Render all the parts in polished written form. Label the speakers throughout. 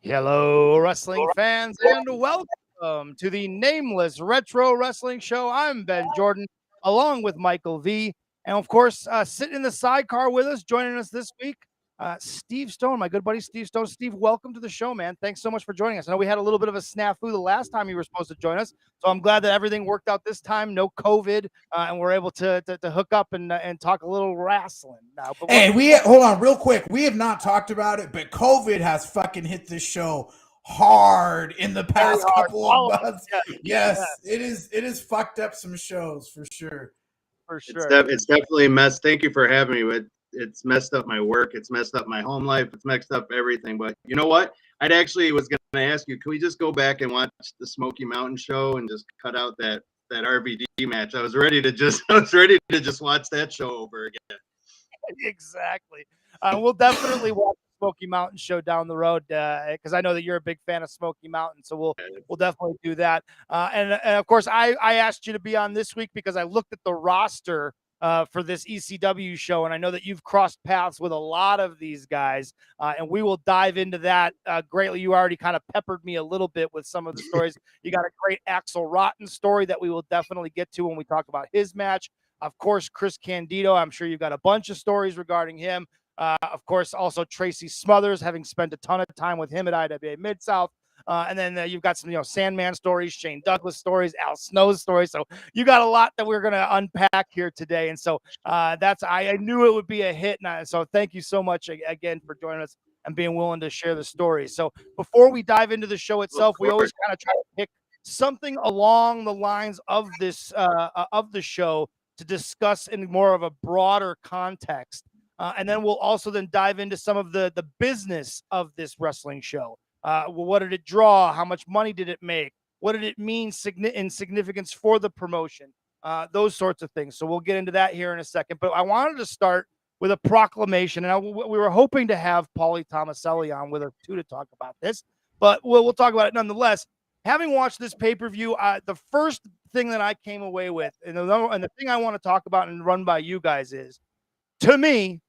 Speaker 1: Hello, wrestling fans, and welcome to the Nameless Retro Wrestling Show. I'm Ben Jordan, along with Michael V. And of course, sitting in the sidecar with us, joining us this week, Steve Stone, my good buddy Steve Stone. Steve, welcome to the show, man. Thanks so much for joining us. I know we had a little bit of a snafu the last time you were supposed to join us, so I'm glad that everything worked out this time. No COVID, and we're able to hook up and talk a little wrestling now. But
Speaker 2: hey, hold on real quick. We have not talked about it, but COVID has fucking hit this show hard in the past couple of months. Yes, it is fucked up some shows for sure.
Speaker 1: For sure.
Speaker 3: It's definitely messed. Thank you for having me. It's messed up my work. It's messed up my home life. It's messed up everything. But you know what? I'd actually was going to ask you, can we just go back and watch the Smoky Mountain show and just cut out that RVD match? I was ready to just watch that show over again.
Speaker 1: Exactly. We'll definitely watch the Smoky Mountain show down the road because I know that you're a big fan of Smoky Mountain, so we'll definitely do that. And of course, I asked you to be on this week because I looked at the roster for this ECW show, and I know that you've crossed paths with a lot of these guys, and we will dive into that greatly. You already kind of peppered me a little bit with some of the stories. You got a great Axel Rotten story that we will definitely get to when we talk about his match. Of course, Chris Candido, I'm sure you've got a bunch of stories regarding him. Of course, also Tracy Smothers, having spent a ton of time with him at IWA Mid-South. And then you've got some, Sandman stories, Shane Douglas stories, Al Snow's stories. So you got a lot that we're going to unpack here today. And so I knew it would be a hit. And so thank you so much again for joining us and being willing to share the stories. So before we dive into the show itself, we always kind of try to pick something along the lines of this of the show to discuss in more of a broader context. And then we'll also then dive into some of the business of this wrestling show. What did it draw? How much money did it make? What did it mean in significance for the promotion? Those sorts of things. So we'll get into that here in a second. But I wanted to start with a proclamation. And we were hoping to have Paulie Tomaselli on with us too to talk about this. But we'll talk about it nonetheless. Having watched this pay-per-view, the first thing that I came away with, and the thing I want to talk about and run by you guys is, to me,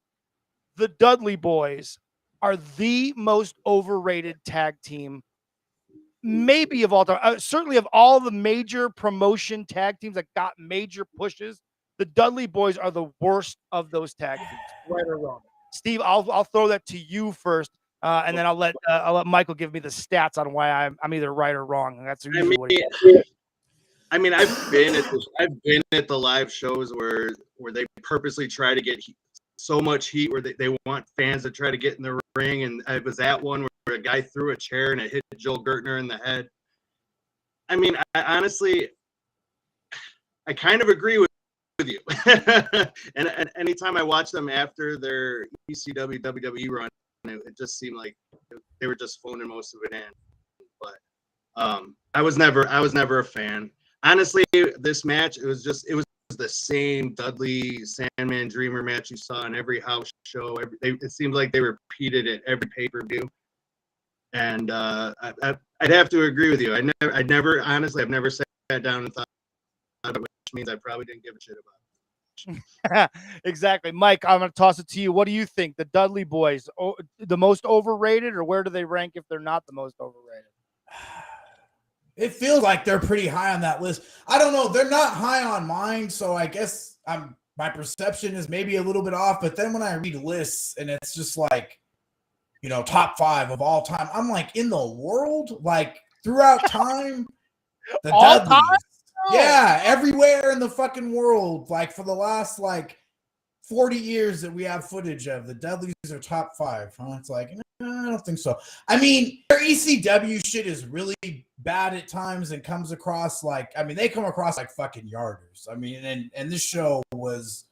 Speaker 1: the Dudley Boys are the most overrated tag team, maybe of all time. Certainly of all the major promotion tag teams that got major pushes, the Dudley Boys are the worst of those tag teams, right or wrong. Steve, I'll throw that to you first, and then I'll let Michael give me the stats on why I'm either right or wrong. And that's usually what he does.
Speaker 3: I mean, I've been at the live shows where they purposely try to get so much heat where they want fans to try to get in the ring. And I was at one where a guy threw a chair and it hit Joel Gertner in the head. I mean, I honestly kind of agree with you. and anytime I watch them after their ECW WWE run, it just seemed like they were just phoning most of it in. But I was never a fan. Honestly, this match, it was the same Dudley Sandman Dreamer match you saw in every house show. It seemed like they repeated it every pay-per-view. And I'd have to agree with you. I've never sat down and thought about it, which means I probably didn't give a shit about it.
Speaker 1: Exactly. Mike, I'm going to toss it to you. What do you think? The Dudley Boys, the most overrated, or where do they rank if they're not the most overrated?
Speaker 2: It feels like they're pretty high on that list. I don't know. They're not high on mine, so I guess my perception is maybe a little bit off. But then when I read lists and it's just like, top 5 of all time, I'm like, in the world, like throughout time, the
Speaker 1: all
Speaker 2: Dudleys.
Speaker 1: Time?
Speaker 2: Yeah, everywhere in the fucking world, like for the last 40 years that we have footage of, the Dudleys are top 5. Huh? It's like, I don't think so. I mean, their ECW shit is really bad at times and comes across they come across like fucking yarders. I mean, and this show was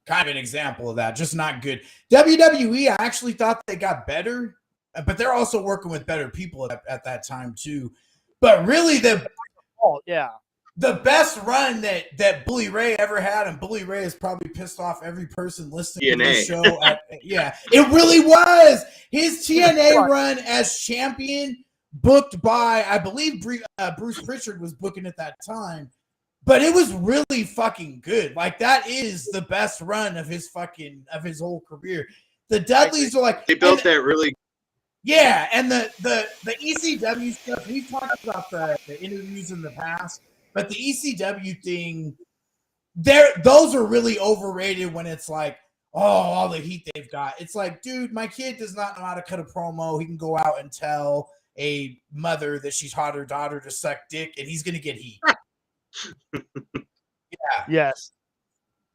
Speaker 2: kind of an example of that, just not good. WWE, I actually thought they got better, but they're also working with better people at that time too. But really the best run that Bully Ray ever had, and Bully Ray has probably pissed off every person listening to the show. It really was. His TNA run as champion, booked by, I believe, Bruce Pritchard was booking at that time. But it was really fucking good. Like, that is the best run of his whole career. The Dudleys are like...
Speaker 3: They built that really...
Speaker 2: Yeah, and the ECW stuff, we've talked about the interviews in the past, but the ECW thing, those are really overrated when it's like, oh, all the heat they've got. It's like, dude, my kid does not know how to cut a promo. He can go out and tell a mother that she's taught her daughter to suck dick, and he's gonna get heat. Yeah.
Speaker 1: Yes.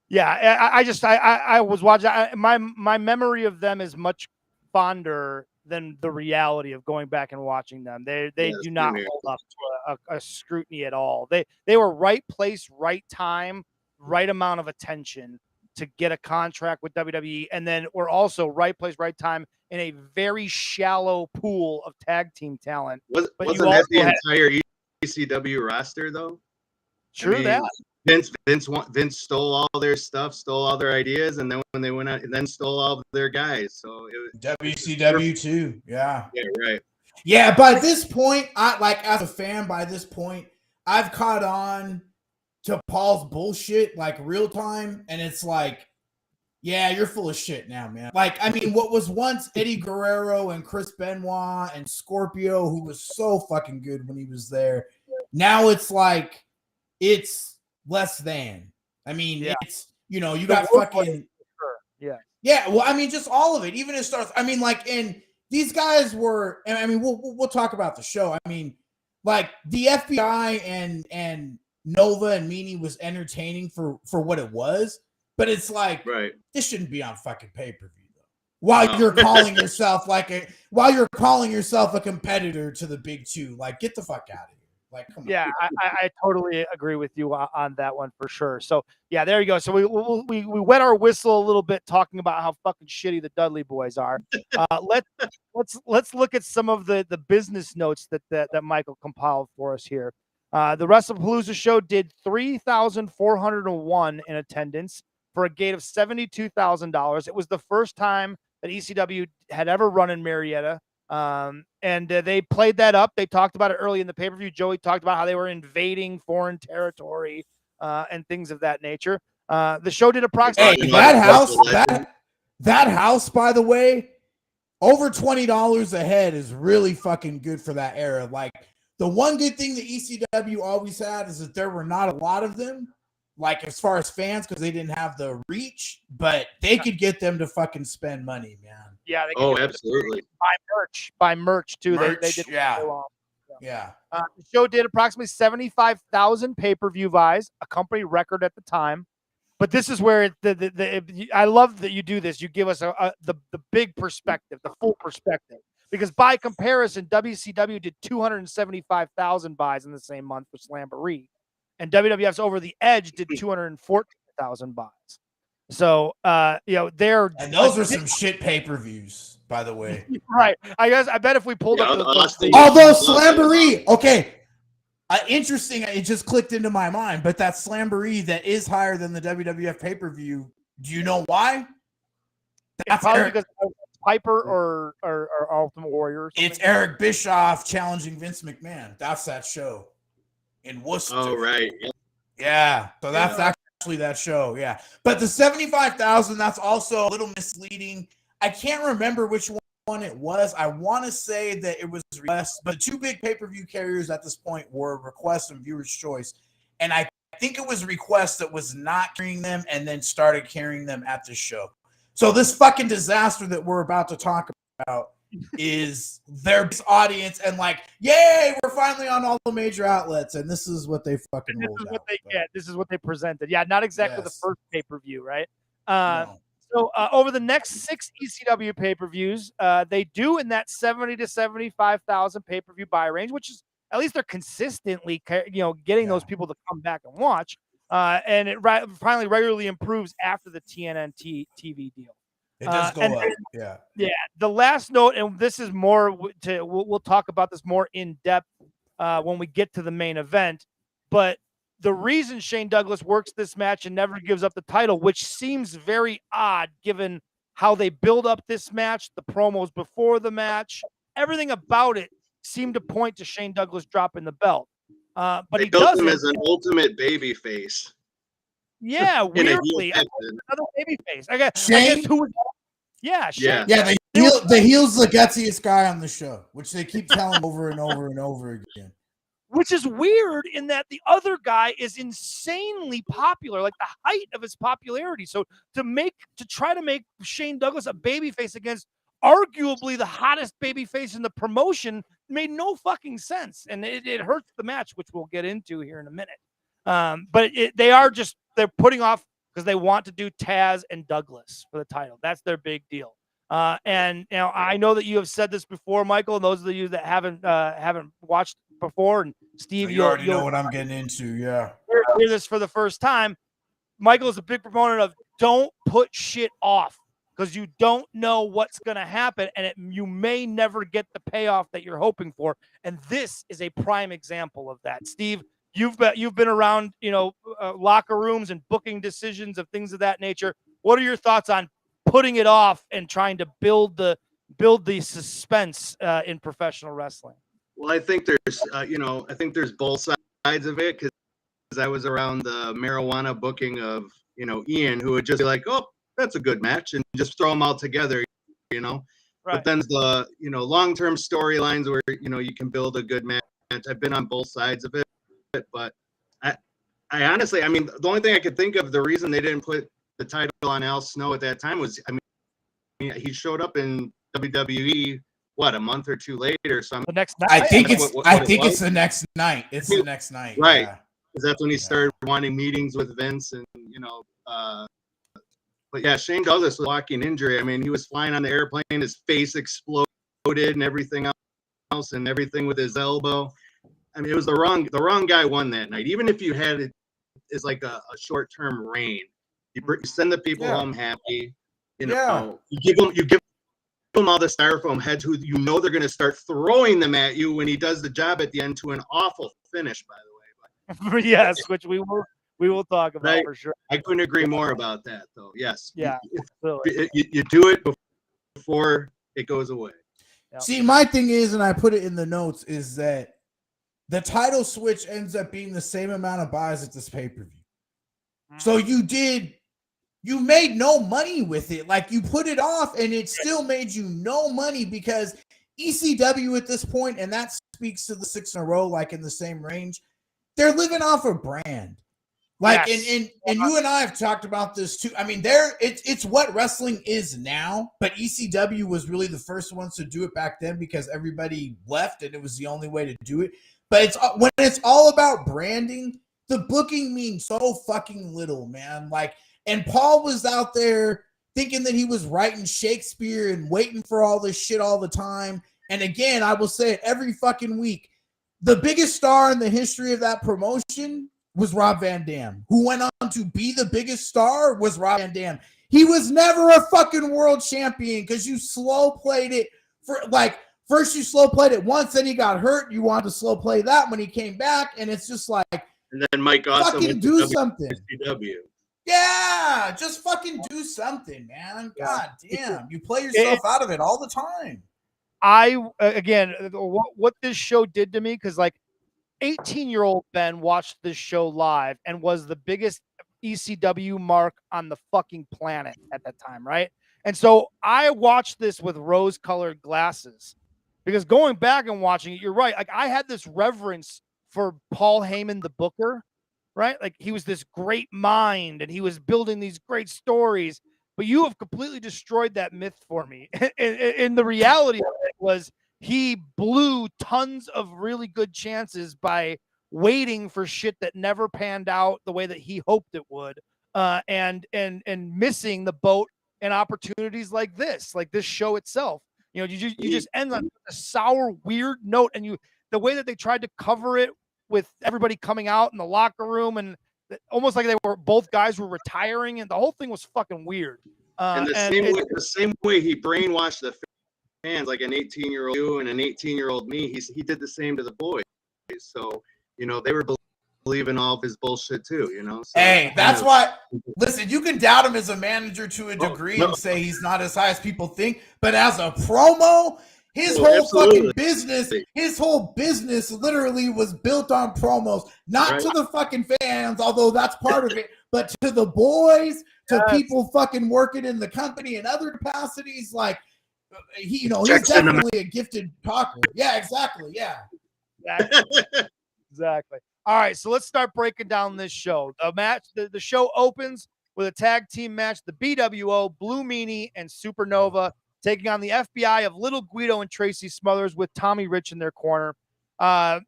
Speaker 1: Yeah. I was watching. My memory of them is much fonder than the reality of going back and watching them. They do not hold up to a scrutiny at all. They were right place, right time, right amount of attention to get a contract with WWE, and then we're also right place, right time in a very shallow pool of tag team talent.
Speaker 3: Wasn't that the entire ECW roster though?
Speaker 1: True that.
Speaker 3: Vince stole all their stuff, stole all their ideas, and then when they went out, and then stole all of their guys. So it was
Speaker 2: WCW too. Yeah.
Speaker 3: Yeah, right.
Speaker 2: Yeah, by this point, as a fan, by this point, I've caught on to Paul's bullshit like real time, and it's like, yeah, you're full of shit now, man. Like, I mean, what was once Eddie Guerrero and Chris Benoit and Scorpio, who was so fucking good when he was there, now it's like, it's less than. I mean, it's, you got fucking, yeah. Well, I mean, just all of it, even it starts. I mean, like, and these guys were. I mean, we'll talk about the show. I mean, like the FBI and Nova and Meanie was entertaining for what it was, but it's like, right, this shouldn't be on fucking pay-per-view though. While you're calling yourself a competitor to the big two, like, get the fuck out of here. Like, come on.
Speaker 1: Yeah, I totally agree with you on that one for sure. So yeah, there you go. So we wet our whistle a little bit talking about how fucking shitty the Dudley Boys are. Let's look at some of the business notes that Michael compiled for us here. The WrestlePalooza show did 3,401 in attendance for a gate of $72,000. It was the first time that ECW had ever run in Marietta. And they played that up. They talked about it early in the pay-per-view. Joey talked about how they were invading foreign territory and things of that nature. The show did approximately
Speaker 2: that house, by the way, over $20 a head is really fucking good for that era. Like, the one good thing that ECW always had is that there were not a lot of them, like as far as fans, because they didn't have the reach, but they could get them to fucking spend money, man.
Speaker 1: Yeah. They
Speaker 3: could absolutely.
Speaker 1: Buy merch too. They did.
Speaker 2: Yeah.
Speaker 1: The show did approximately 75,000 pay-per-view buys, a company record at the time. But this is where I love that you do this. You give us the big perspective, the full perspective. Because by comparison, WCW did 275,000 buys in the same month for Slamboree. And WWF's Over the Edge did 214,000 buys. So, they're...
Speaker 2: And those are some shit pay-per-views, by the way.
Speaker 1: Right. I bet if we pulled up...
Speaker 2: Although Slamboree... Okay. Interesting. It just clicked into my mind. But that Slamboree that is higher than the WWF pay-per-view, do you know why?
Speaker 1: That's probably because Piper or Ultimate Warrior.
Speaker 2: It's Eric Bischoff challenging Vince McMahon. That's that show in Worcester.
Speaker 3: Oh, right.
Speaker 2: Yeah. So that's actually that show. Yeah. But the 75,000, that's also a little misleading. I can't remember which one it was. I want to say that it was Request, but two big pay-per-view carriers at this point were Request and Viewer's Choice. And I think it was Request that was not carrying them and then started carrying them at this show. So this fucking disaster that we're about to talk about is their audience and like, yay, we're finally on all the major outlets, and this is what they fucking rolled out.
Speaker 1: This is what they presented. Yeah, not exactly the first pay-per-view, right? No. So over the next 6 ECW pay-per-views, they do in that 70 to 75,000 pay-per-view buy range, which is at least they're consistently, getting those people to come back and watch. And it finally regularly improves after the TNT TV deal.
Speaker 2: It does go up.
Speaker 1: Yeah. The last note, and this is more we'll talk about this more in depth when we get to the main event. But the reason Shane Douglas works this match and never gives up the title, which seems very odd given how they build up this match, the promos before the match, everything about it seemed to point to Shane Douglas dropping the belt. But he built him
Speaker 3: as an ultimate baby face.
Speaker 1: Yeah, weirdly, another baby face. I guess who was? Yeah, Shane.
Speaker 2: Yeah, The heel's the gutsiest guy on the show, which they keep telling over and over and over again.
Speaker 1: Which is weird in that the other guy is insanely popular, like the height of his popularity. So to try to make Shane Douglas a babyface against arguably the hottest babyface in the promotion made no fucking sense. And it hurts the match, which we'll get into here in a minute. But they're putting off because they want to do Taz and Douglas for the title. That's their big deal. And I know that you have said this before, Michael, and those of you that haven't watched before, and Steve,
Speaker 2: so you already know what I'm getting into. Yeah,
Speaker 1: hear this for the first time. Michael is a big proponent of don't put shit off because you don't know what's going to happen, and you may never get the payoff that you're hoping for. And this is a prime example of that. Steve, you've been around, locker rooms and booking decisions of things of that nature. What are your thoughts on putting it off and trying to build the suspense in professional wrestling?
Speaker 3: Well, I think there's both sides of it because I was around the marijuana booking of, Ian, who would just be like, oh, that's a good match, and just throw them all together, Right. But then the, long-term storylines where, you can build a good match. I've been on both sides of it, but I honestly, the only thing I could think of, the reason they didn't put the title on Al Snow at that time was, he showed up in WWE a month or two later. So
Speaker 1: the next night.
Speaker 2: I think it's the next night. It's the next night,
Speaker 3: right?
Speaker 2: Yeah.
Speaker 3: Because that's when he started wanting meetings with Vince, and But yeah, Shane Douglas was walking injury. He was flying on the airplane, his face exploded, and everything else, and everything with his elbow. It was the wrong guy won that night. Even if you had it as like a short-term reign, you send the people home happy. You give them all the styrofoam heads who they're going to start throwing them at you when he does the job at the end to an awful finish, by the way.
Speaker 1: Yes, which we will talk about for sure.
Speaker 3: I couldn't agree more about that, though. Yes.
Speaker 1: Yeah.
Speaker 3: You do it before it goes away.
Speaker 2: Yep. See, my thing is, and I put it in the notes, is that the title switch ends up being the same amount of buys at this pay-per-view. So you made no money with it. Like, you put it off and it still made you no money because ECW at this point, and that speaks to the 6 in a row, like in the same range, they're living off a brand. Like, yes. and you and I have talked about this too. It's what wrestling is now, but ECW was really the first ones to do it back then because everybody left and it was the only way to do it. But when it's all about branding, the booking means so fucking little, man. Like, and Paul was out there thinking that he was writing Shakespeare and waiting for all this shit all the time. And again, I will say it every fucking week. The biggest star in the history of that promotion was Rob Van Dam. Who went on to be the biggest star was Rob Van Dam. He was never a fucking world champion because you slow played it for first you slow played it once, then he got hurt. You wanted to slow play that when he came back, and it's just like,
Speaker 3: and then Mike Awesome
Speaker 2: fucking do something.
Speaker 3: WCW.
Speaker 2: Yeah, just fucking do something, man. God damn, you play yourself out of it all the time.
Speaker 1: What this show did to me, because 18-year-old Ben watched this show live and was the biggest ECW mark on the fucking planet at that time, right? And so I watched this with rose-colored glasses because going back and watching it, you're right. Like, I had this reverence for Paul Heyman, the booker, right? Like, he was this great mind and he was building these great stories, but you have completely destroyed that myth for me. And the reality of it was he blew tons of really good chances by waiting for shit that never panned out the way that he hoped it would, and missing the boat and opportunities like this show itself. You just end on a sour, weird note, and the way that they tried to cover it with everybody coming out in the locker room and almost like both guys were retiring, and the whole thing was fucking weird.
Speaker 3: And the same way he brainwashed the fans, like an 18-year-old you and an 18-year-old me, he did the same to the boys. So, they were believing all of his bullshit too, So,
Speaker 2: hey, that's why, listen, you can doubt him as a manager to a degree and say he's not as high as people think, but as a promo, his whole business literally was built on promos, not to the fucking fans, although that's part of it, but to the boys, to people fucking working in the company and other capacities. Like, he's
Speaker 3: Jackson,
Speaker 2: definitely a gifted talker. Yeah, exactly. Yeah.
Speaker 1: Exactly. All right, so let's start breaking down this show. The show opens with a tag team match. The BWO, Blue Meanie and Supernova taking on the FBI of Little Guido and Tracy Smothers with Tommy Rich in their corner. But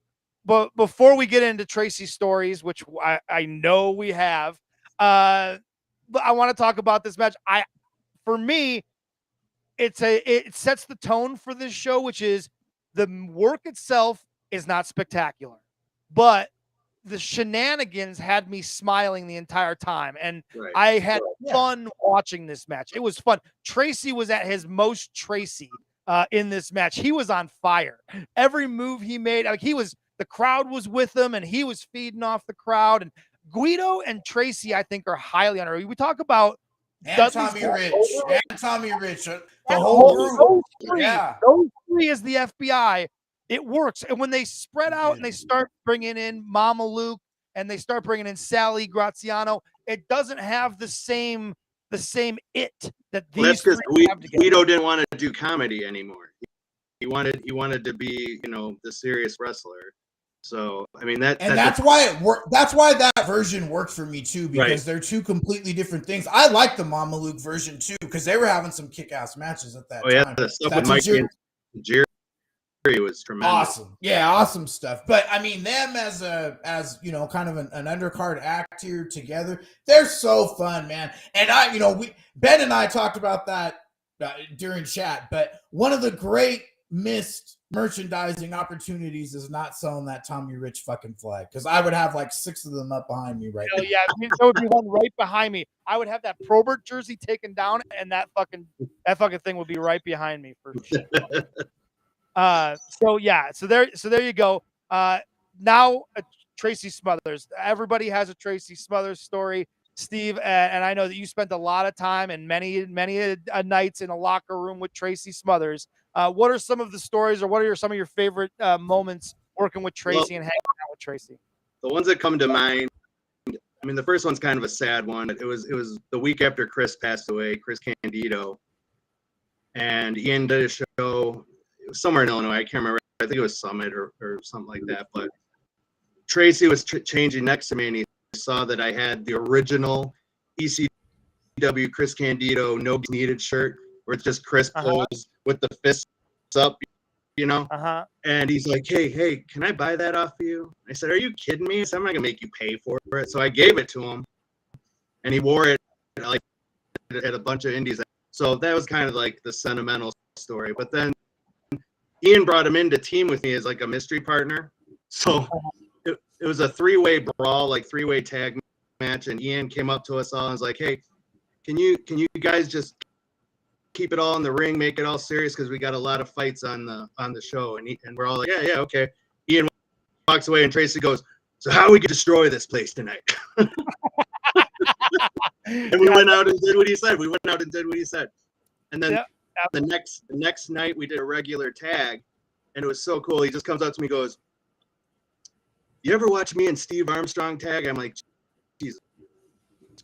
Speaker 1: before we get into Tracy's stories, which I know we have, but I want to talk about this match. For me, it sets the tone for this show, which is the work itself is not spectacular, but the shenanigans had me smiling the entire time, and
Speaker 3: right.
Speaker 1: I had fun watching this match. It was fun. Tracy was at his most Tracy in this match. He was on fire. Every move he made, like the crowd was with him, and he was feeding off the crowd. And Guido and Tracy, I think, are highly underrated. We talk about
Speaker 2: and Tommy Rich, the whole group.
Speaker 1: Those three is the FBI. It works. And when they spread out and they start bringing in Mama Luke and they start bringing in Sally Graziano, it doesn't have the same it that these
Speaker 3: that's
Speaker 1: three have together.
Speaker 3: Guido didn't want to do comedy anymore. He wanted to be, the serious wrestler. So I mean
Speaker 2: that's why it worked. That's why that version worked for me too, because they're two completely different things. I like the Mama Luke version too, because they were having some kick-ass matches at that time.
Speaker 3: Yeah, the stuff with Mike and Jerry was tremendous.
Speaker 2: Awesome. Yeah, awesome stuff. But I mean, them as kind of an undercard act here together, they're so fun, man. And Ben and I talked about that during chat, but one of the great missed merchandising opportunities is not selling that Tommy Rich fucking flag, because I would have like 6 of them up behind me right now.
Speaker 1: Yeah, there would be one right behind me. I would have that Probert jersey taken down, and that fucking thing would be right behind me for sure. So there you go. Now Tracy Smothers. Everybody has a Tracy Smothers story, Steve, and I know that you spent a lot of time and many nights in a locker room with Tracy Smothers. What are some of the stories, or what are some of your favorite moments working with Tracy and hanging out with Tracy?
Speaker 3: The ones that come to mind, I mean, the first one's kind of a sad one. It was the week after Chris passed away, Chris Candido, and Ian did a show. It was somewhere in Illinois. I can't remember. I think it was Summit or something like that. But Tracy was changing next to me, and he saw that I had the original ECW Chris Candido Nobody's Needed shirt, where it's just Chris posed with the fists up, and he's like, hey, can I buy that off of you? I said, are you kidding me? I said, I'm not gonna make you pay for it. So I gave it to him, and he wore it like at a bunch of indies. So that was kind of like the sentimental story. But then Ian brought him in to team with me as like a mystery partner. So it was a 3-way brawl, like 3-way tag match, and Ian came up to us all and was like, hey, can you guys just keep it all in the ring, make it all serious, because we got a lot of fights on the show. And we're all like, yeah, okay. Ian walks away, and Tracy goes, so how we can destroy this place tonight? And we went out and did what he said. And then the next night we did a regular tag, and it was so cool. He just comes up to me and goes, you ever watch me and Steve Armstrong tag? I'm like, Jesus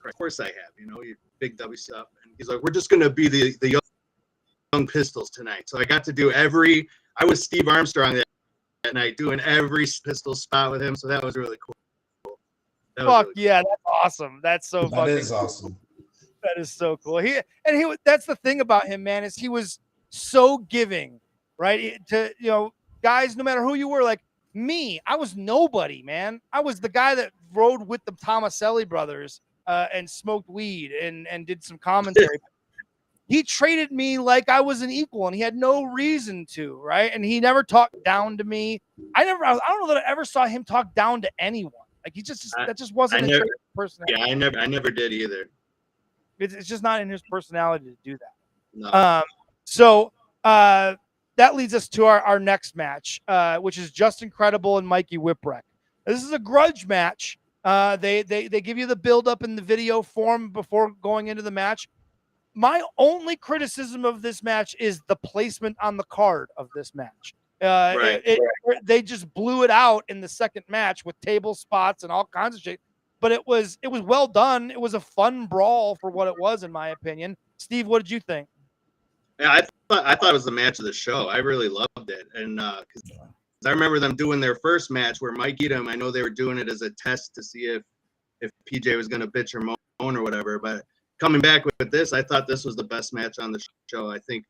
Speaker 3: Christ, of course I have, you big W stuff. And he's like, we're just going to be the young Pistols tonight. So I got to do I was Steve Armstrong that night, doing every pistol spot with him. So that was really cool.
Speaker 1: That's awesome. That's so
Speaker 2: That is awesome.
Speaker 1: That is so cool. That's the thing about him, man, is he was so giving, right? To, guys, no matter who you were, like me, I was nobody, man. I was the guy that rode with the Tomaselli brothers and smoked weed and did some commentary. He treated me like I was an equal, and he had no reason to, right? And he never talked down to me. I don't know that I ever saw him talk down to anyone. Like that just wasn't his personality.
Speaker 3: Yeah, I never did either.
Speaker 1: It's just not in his personality to do that.
Speaker 3: No.
Speaker 1: So that leads us to our next match, which is Justin Credible and Mikey Whipwreck. This is a grudge match. They give you the build up in the video form before going into the match. My only criticism of this match is the placement on the card of this match. They just blew it out in the second match with table spots and all kinds of shit. But it was well done. It was a fun brawl for what it was, in my opinion. Steve, what did you think?
Speaker 3: Yeah, I thought it was the match of the show. I really loved it, and because I remember them doing their first match where Mike beat him. I know they were doing it as a test to see if PJ was going to bitch or moan or whatever. But coming back with this, I thought this was the best match on the show. I think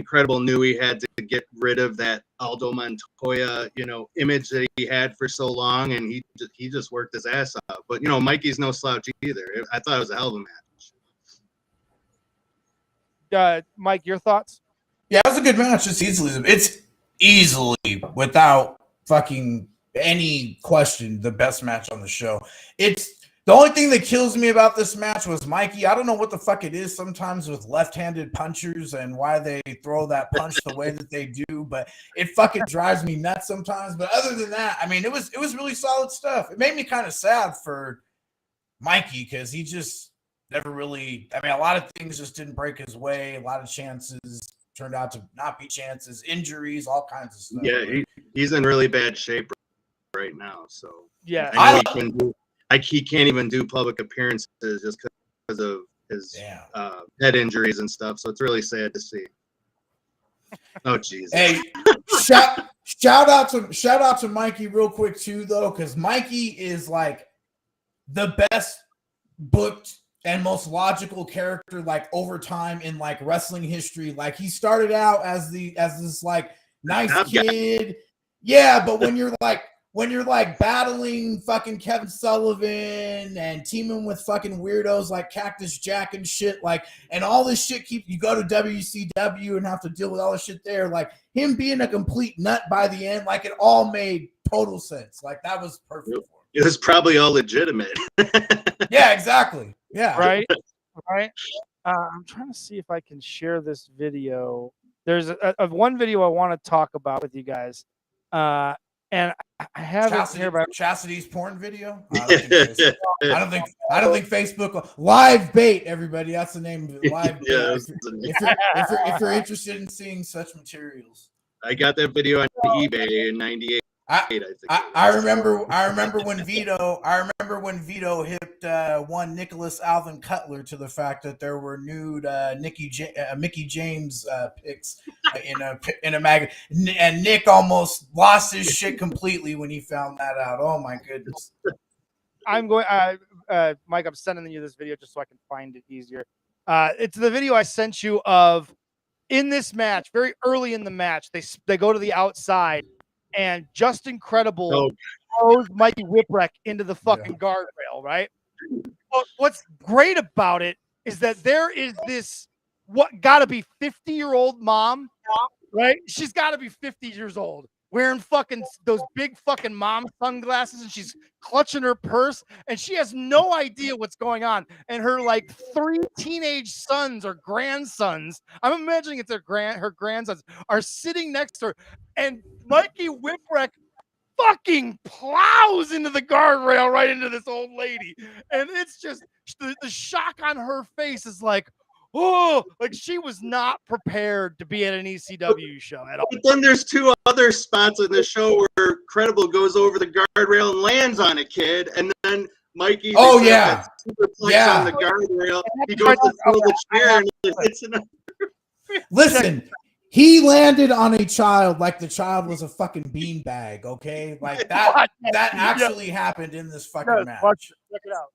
Speaker 3: Credible knew he had to get rid of that Aldo Montoya, image that he had for so long, and he just worked his ass off. But Mikey's no slouch either. I thought it was a hell of a match.
Speaker 1: Mike, your thoughts?
Speaker 2: Yeah, it was a good match. It's easily, without fucking any question, the best match on the show. It's the only thing that kills me about this match was Mikey. I don't know what the fuck it is sometimes with left-handed punchers and why they throw that punch the way that they do, but it fucking drives me nuts sometimes. But other than that, I mean, it was really solid stuff. It made me kind of sad for Mikey because he just never really, I mean, a lot of things just didn't break his way. A lot of chances turned out to not be chances, injuries, all kinds of stuff.
Speaker 3: Yeah, he's in really bad shape right now. So
Speaker 1: yeah,
Speaker 3: he can't even do public appearances just because of his head injuries and stuff. So it's really sad to see. Oh Jesus!
Speaker 2: Hey, shout out to Mikey real quick too, though, because Mikey is like the best booked and most logical character like over time in like wrestling history. Like he started out as this like nice kid. Yeah, but when you're like battling fucking Kevin Sullivan and teaming with fucking weirdos like Cactus Jack and shit, like, and all this shit you go to WCW and have to deal with all this shit there, like him being a complete nut by the end, like it all made total sense. Like that was perfect for him.
Speaker 3: It was probably all legitimate.
Speaker 2: Yeah, exactly. Yeah.
Speaker 1: Right. I'm trying to see if I can share this video. There's a one video I want to talk about with you guys. And I have it here by
Speaker 2: Chastity's porn video. I don't think Facebook live bait, everybody. That's the name of it. Live bait. If you're interested in seeing such materials.
Speaker 3: I got that video on eBay in '98.
Speaker 2: I remember when Vito hit one Nicholas Alvin Cutler to the fact that there were nude Mickey James pics in a magazine, and Nick almost lost his shit completely when he found that out. Oh my goodness!
Speaker 1: I'm going, Mike. I'm sending you this video just so I can find it easier. It's the video I sent you of in this match, very early in the match. They go to the outside. And Justin Credible throws Mikey Whipwreck into the fucking guardrail, right? But what's great about it is that there is this gotta be 50-year-old mom, right? She's gotta be 50 years old, wearing fucking those big fucking mom sunglasses, and she's clutching her purse, and she has no idea what's going on. And her like 3 teenage sons or grandsons, I'm imagining it's her grandsons, are sitting next to her, and Mikey Whipwreck fucking plows into the guardrail right into this old lady. And it's just the shock on her face is like, oh, like she was not prepared to be at an ECW show at all.
Speaker 3: But then there's 2 other spots in the show where Credible goes over the guardrail and lands on a kid, and then Mikey
Speaker 2: on
Speaker 3: the guardrail. He goes to throw the chair and it hits another.
Speaker 2: Listen, he landed on a child like the child was a fucking beanbag, okay? Like that actually happened in this fucking match.
Speaker 1: Check it out.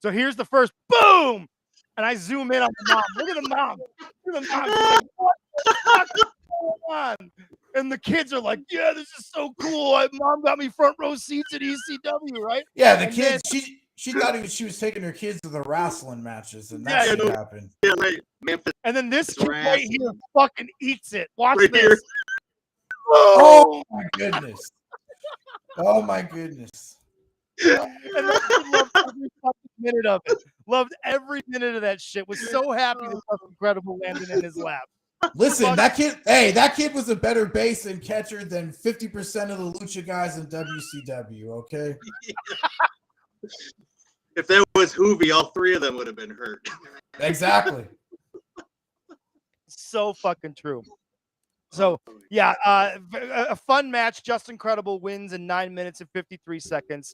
Speaker 1: So here's the first boom, and I zoom in on the mom. Look at the mom. She's like, what the fuck is going on? And the kids are like, yeah, this is so cool. Mom got me front row seats at ECW, right?
Speaker 2: Yeah, the kids. She thought she was taking her kids to the wrestling matches, and that happened.
Speaker 3: Yeah, right. Memphis.
Speaker 1: And then this kid right here fucking eats it. Watch
Speaker 3: right
Speaker 1: this.
Speaker 3: Here.
Speaker 2: Oh my goodness. Oh my goodness.
Speaker 1: And I loved every fucking minute of it. Loved every minute of that shit. Was so happy that something incredible landed in his lap.
Speaker 2: Listen, that kid was a better base and catcher than 50% of the lucha guys in WCW, okay?
Speaker 3: If that was Hoovy, all 3 of them would have been hurt.
Speaker 2: Exactly.
Speaker 1: So fucking true. So, yeah, a fun match. Justin Credible wins in 9 minutes and 53 seconds.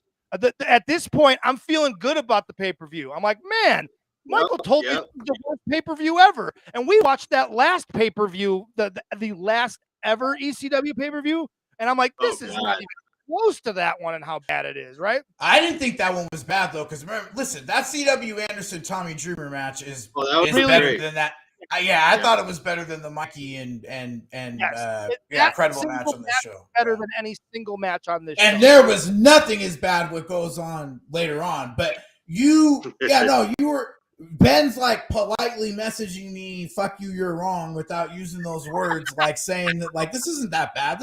Speaker 1: At this point, I'm feeling good about the pay-per-view. I'm like, man, Michael told me it was the worst pay-per-view ever. And we watched that last pay-per-view, the last ever ECW pay-per-view. And I'm like, this is not even close to that one and how bad it is, right?
Speaker 2: I didn't think that one was bad though, because remember, listen, that CW Anderson Tommy Dreamer match is
Speaker 3: really
Speaker 2: better
Speaker 3: great.
Speaker 2: than that. I thought it was better than the Mikey and incredible match on this show.
Speaker 1: Better than any single match on this show.
Speaker 2: And there was nothing as bad what goes on later on. But you were Ben's like politely messaging me, "Fuck you, you're wrong," without using those words, like saying that like this isn't that bad,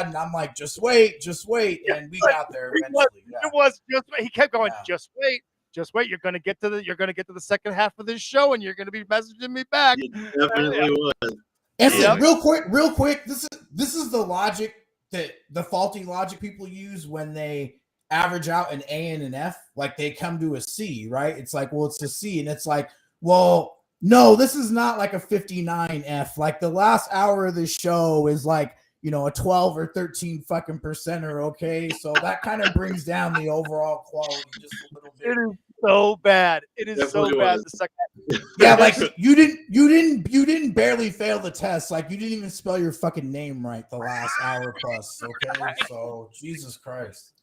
Speaker 2: and I'm like, just wait, and we got there eventually.
Speaker 1: It was just he kept going, just wait. You're gonna get to the second half of this show, and you're gonna be messaging me back.
Speaker 3: It definitely was.
Speaker 2: And real quick, this is the logic that the faulty logic people use when they average out an A and an F, like they come to a C, right? It's like, well, it's a C, and it's like, well, no, this is not like a 59 F. Like the last hour of the show is like, you know, a 12 or 13 fucking percenter, okay? So that kind of brings down the overall quality just a little bit.
Speaker 1: It is so bad. It is definitely so bad. The second,
Speaker 2: yeah, like you didn't barely fail the test. Like you didn't even spell your fucking name right the last hour plus. Okay, so Jesus Christ.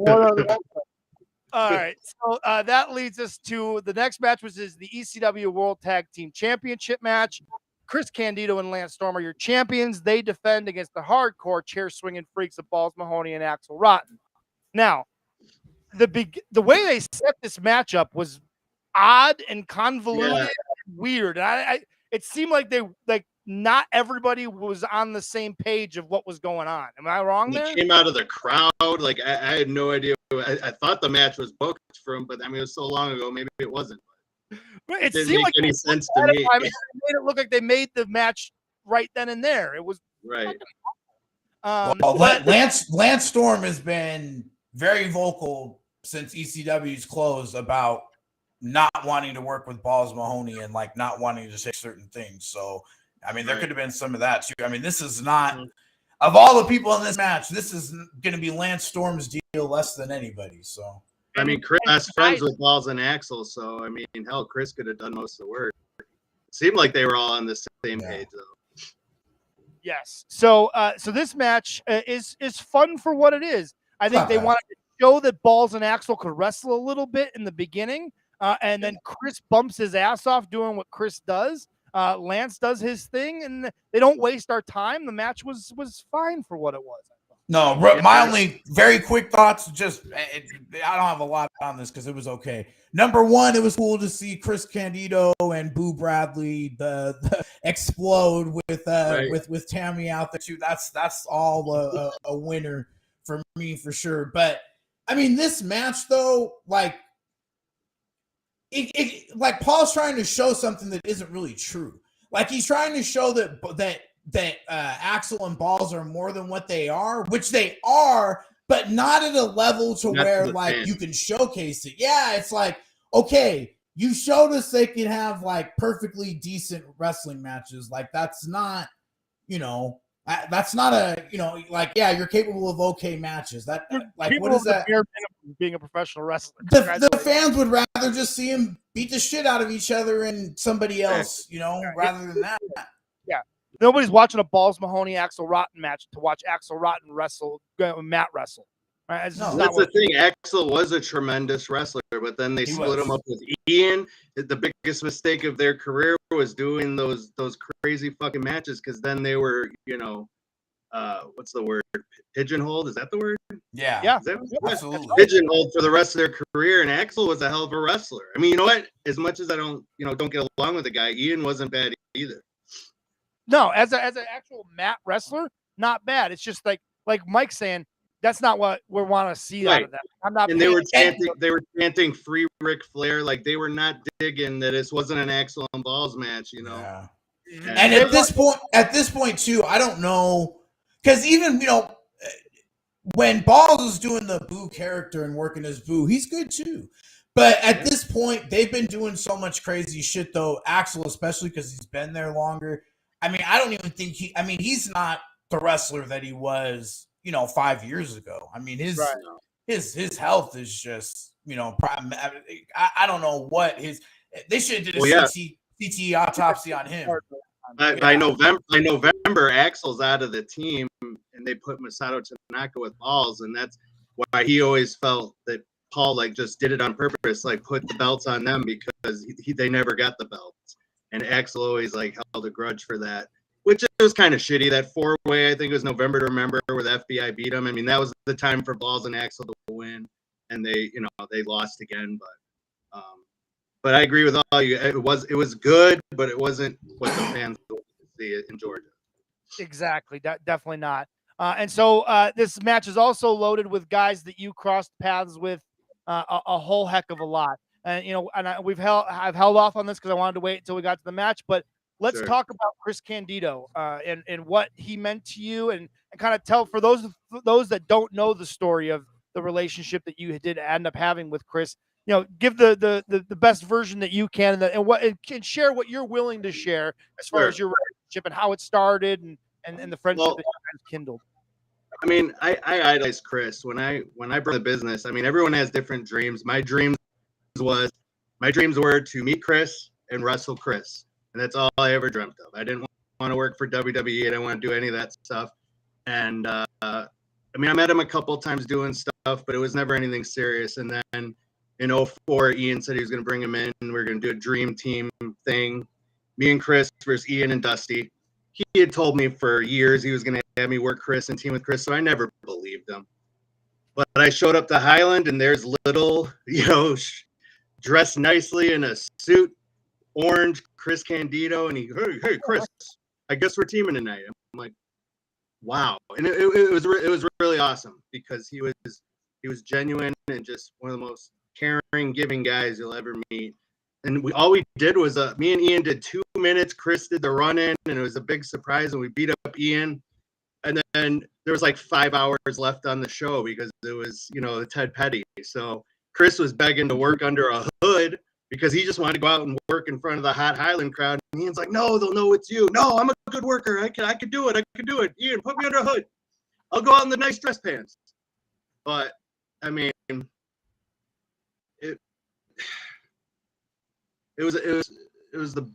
Speaker 1: All right, so that leads us to the next match, which is the ECW World Tag Team Championship match. Chris Candido and Lance Storm are your champions. They defend against the hardcore chair swinging freaks of Balls Mahoney and Axel Rotten. Now, the way they set this matchup was odd and convoluted, and weird. And it seemed like not everybody was on the same page of what was going on. Am I wrong there?
Speaker 3: It came out of the crowd. Like I had no idea. I thought the match was booked from, but I mean it was so long ago. Maybe it wasn't.
Speaker 1: It
Speaker 3: didn't
Speaker 1: seemed
Speaker 3: make
Speaker 1: like
Speaker 3: any sense to me.
Speaker 1: It made it look like they made the match right then and there. It was
Speaker 3: right.
Speaker 2: Lance Storm has been very vocal since ECW's closed about not wanting to work with Balls Mahoney and like not wanting to say certain things. So, I mean, there could have been some of that too. I mean, this is not of all the people in this match, this is going to be Lance Storm's deal less than anybody. So,
Speaker 3: I mean, Chris is friends with Balls and Axel, so I mean, hell, Chris could have done most of the work. It seemed like they were all on the same page, though.
Speaker 1: Yes. So, so this match is fun for what it is. I think they wanted to show that Balls and Axel could wrestle a little bit in the beginning, and then Chris bumps his ass off doing what Chris does. Lance does his thing, and they don't waste our time. The match was fine for what it was.
Speaker 2: No, my only very quick thoughts, just I don't have a lot on this because it was okay. Number one, it was cool to see Chris Candido and Boo Bradley the explode with Tammy out there too. That's all a winner for me for sure. But I mean, this match though, like like Paul's trying to show something that isn't really true. Like he's trying to show that Axel and Balls are more than what they are, which they are, but not at a level to where like you can showcase it. Yeah, it's like, okay, you showed us they can have like perfectly decent wrestling matches. Like that's not, that's not a, like, yeah, you're capable of okay matches. That like,
Speaker 1: people,
Speaker 2: what is that?
Speaker 1: Being a professional wrestler.
Speaker 2: The fans would rather just see him beat the shit out of each other and somebody else, rather than that.
Speaker 1: Yeah. Nobody's watching a Balls Mahoney Axel Rotten match to watch Axel Rotten wrestle Matt wrestle. Right?
Speaker 3: That's the thing. Axel was a tremendous wrestler, but then they split him up with Ian. The biggest mistake of their career was doing those crazy fucking matches because then they were, what's the word? Pigeonholed? Is that the word?
Speaker 2: Yeah. Absolutely.
Speaker 3: Pigeonholed for the rest of their career, and Axel was a hell of a wrestler. I mean, you know what? As much as I don't get along with the guy, Ian wasn't bad either.
Speaker 1: No, as an actual mat wrestler, not bad. It's just like Mike's saying, that's not what we want to see out of them. I'm not.
Speaker 3: And they were chanting "Free Ric Flair," like they were not digging that this wasn't an Axel and Balls match,
Speaker 2: Yeah. And at this point too, I don't know, because even when Balls is doing the Boo character and working as Boo, he's good too. But at this point, they've been doing so much crazy shit though. Axel, especially because he's been there longer. I mean, I don't even think he's not the wrestler that he was, 5 years ago. I mean, his health is just, I don't know what his. They should have did a CT autopsy on him.
Speaker 3: By November, Axel's out of the team, and they put Masato Tanaka with balls, and that's why he always felt that Paul like just did it on purpose, like put the belts on them because they never got the belts, and Axel always like held a grudge for that, which was kind of shitty. That 4-way, I think it was November to Remember, where the FBI beat him. I mean, that was the time for Balls and Axel to win, and they lost again, but I agree with all you. It was good, but it wasn't what the fans wanted to see in Georgia.
Speaker 1: Exactly, definitely not. And so this match is also loaded with guys that you crossed paths with a whole heck of a lot. And I've held off on this because I wanted to wait until we got to the match. But let's talk about Chris Candido and what he meant to you, and kind of tell for those that don't know the story of the relationship that you did end up having with Chris. Give the best version that you can, and share what you're willing to share as far as your relationship and how it started and the friendship that you guys kindled.
Speaker 3: I mean, I idolized Chris when I brought the business. I mean, everyone has different dreams. My dreams were to meet Chris and wrestle Chris, and that's all I ever dreamt of. I didn't want to work for WWE. I didn't want to do any of that stuff. And I mean, I met him a couple of times doing stuff, but it was never anything serious. And then in 2004, Ian said he was going to bring him in. We were going to do a dream team thing. Me and Chris versus Ian and Dusty. He had told me for years he was going to have me work Chris and team with Chris, so I never believed him. But I showed up to Highland, and there's Little, dressed nicely in a suit, orange, Chris Candido, and hey, Chris, I guess we're teaming tonight. I'm like, wow. And it was really awesome because he was genuine and just one of the most caring, giving guys you'll ever meet. And all we did was me and Ian did 2 minutes. Chris did the run in, and it was a big surprise. And we beat up Ian. And then there was like 5 hours left on the show because it was, the Ted Petty. So Chris was begging to work under a hood because he just wanted to go out and work in front of the hot Highland crowd. And Ian's like, no, they'll know it's you. No, I'm a good worker. I could do it. I could do it. Ian, put me under a hood. I'll go out in the nice dress pants. But I mean, it was the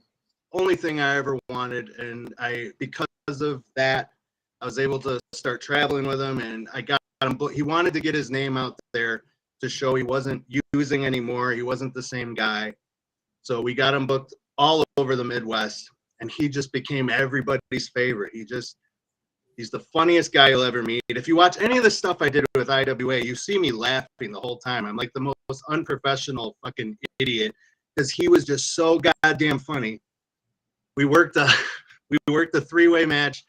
Speaker 3: only thing I ever wanted, and because of that, I was able to start traveling with him, and I got him. He wanted to get his name out there to show he wasn't using anymore. He wasn't the same guy, so we got him booked all over the Midwest, and he just became everybody's favorite. He's the funniest guy you'll ever meet. If you watch any of the stuff I did with IWA, you see me laughing the whole time. I'm like the most unprofessional fucking idiot because he was just so goddamn funny. We worked a 3-way match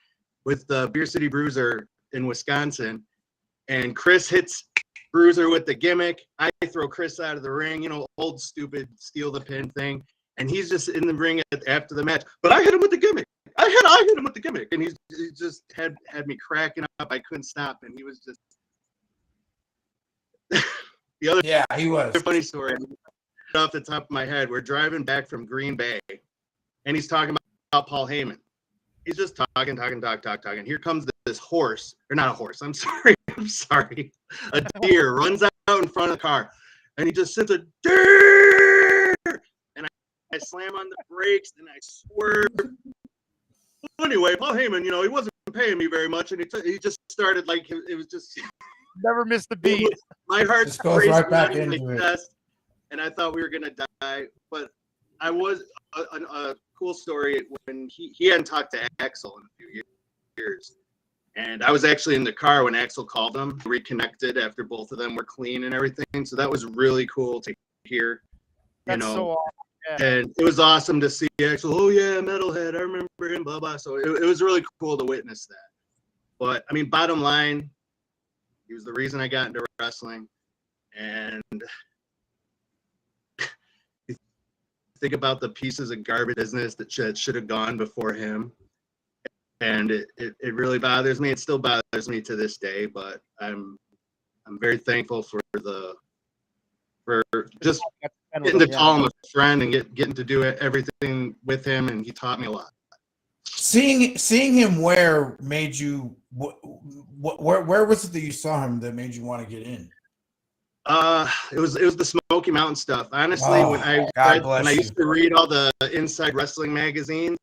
Speaker 3: with the Beer City Bruiser in Wisconsin, and Chris hits Bruiser with the gimmick. I throw Chris out of the ring, old stupid steal the pin thing, and he's just in the ring after the match. But I hit him with the gimmick. I hit him with the gimmick, and he just had me cracking up. I couldn't stop, and he was just the other.
Speaker 2: Yeah, he was.
Speaker 3: Funny story off the top of my head. We're driving back from Green Bay, and he's talking about Paul Heyman. He's just talking. Here comes this horse, or not a horse. I'm sorry. A deer runs out in front of the car, and he just sits a deer, and I slam on the brakes, and I swerve. Anyway, Paul Heyman, he wasn't paying me very much, and he just started like it was just
Speaker 1: never missed a beat.
Speaker 3: My heart
Speaker 2: just goes right back into
Speaker 3: my
Speaker 2: it.
Speaker 3: chest, and I thought we were gonna die. But I was a cool story when he hadn't talked to Axel in a few years, and I was actually in the car when Axel called him, reconnected after both of them were clean and everything. So that was really cool to hear.
Speaker 1: That's so awesome. Yeah.
Speaker 3: And it was awesome to see Axel. Oh yeah, Metalhead, I remember him. Blah blah. So it was really cool to witness that. But I mean, bottom line, he was the reason I got into wrestling. And you think about the pieces of garbage business that should have gone before him. And it really bothers me. It still bothers me to this day. But I'm very thankful for just getting to call him a friend and getting to do everything with him, and he taught me a lot.
Speaker 2: Seeing him where made you where was it that you saw him that made you want to get in?
Speaker 3: It was the Smoky Mountain stuff. Honestly, when I used to read all the Inside Wrestling magazines,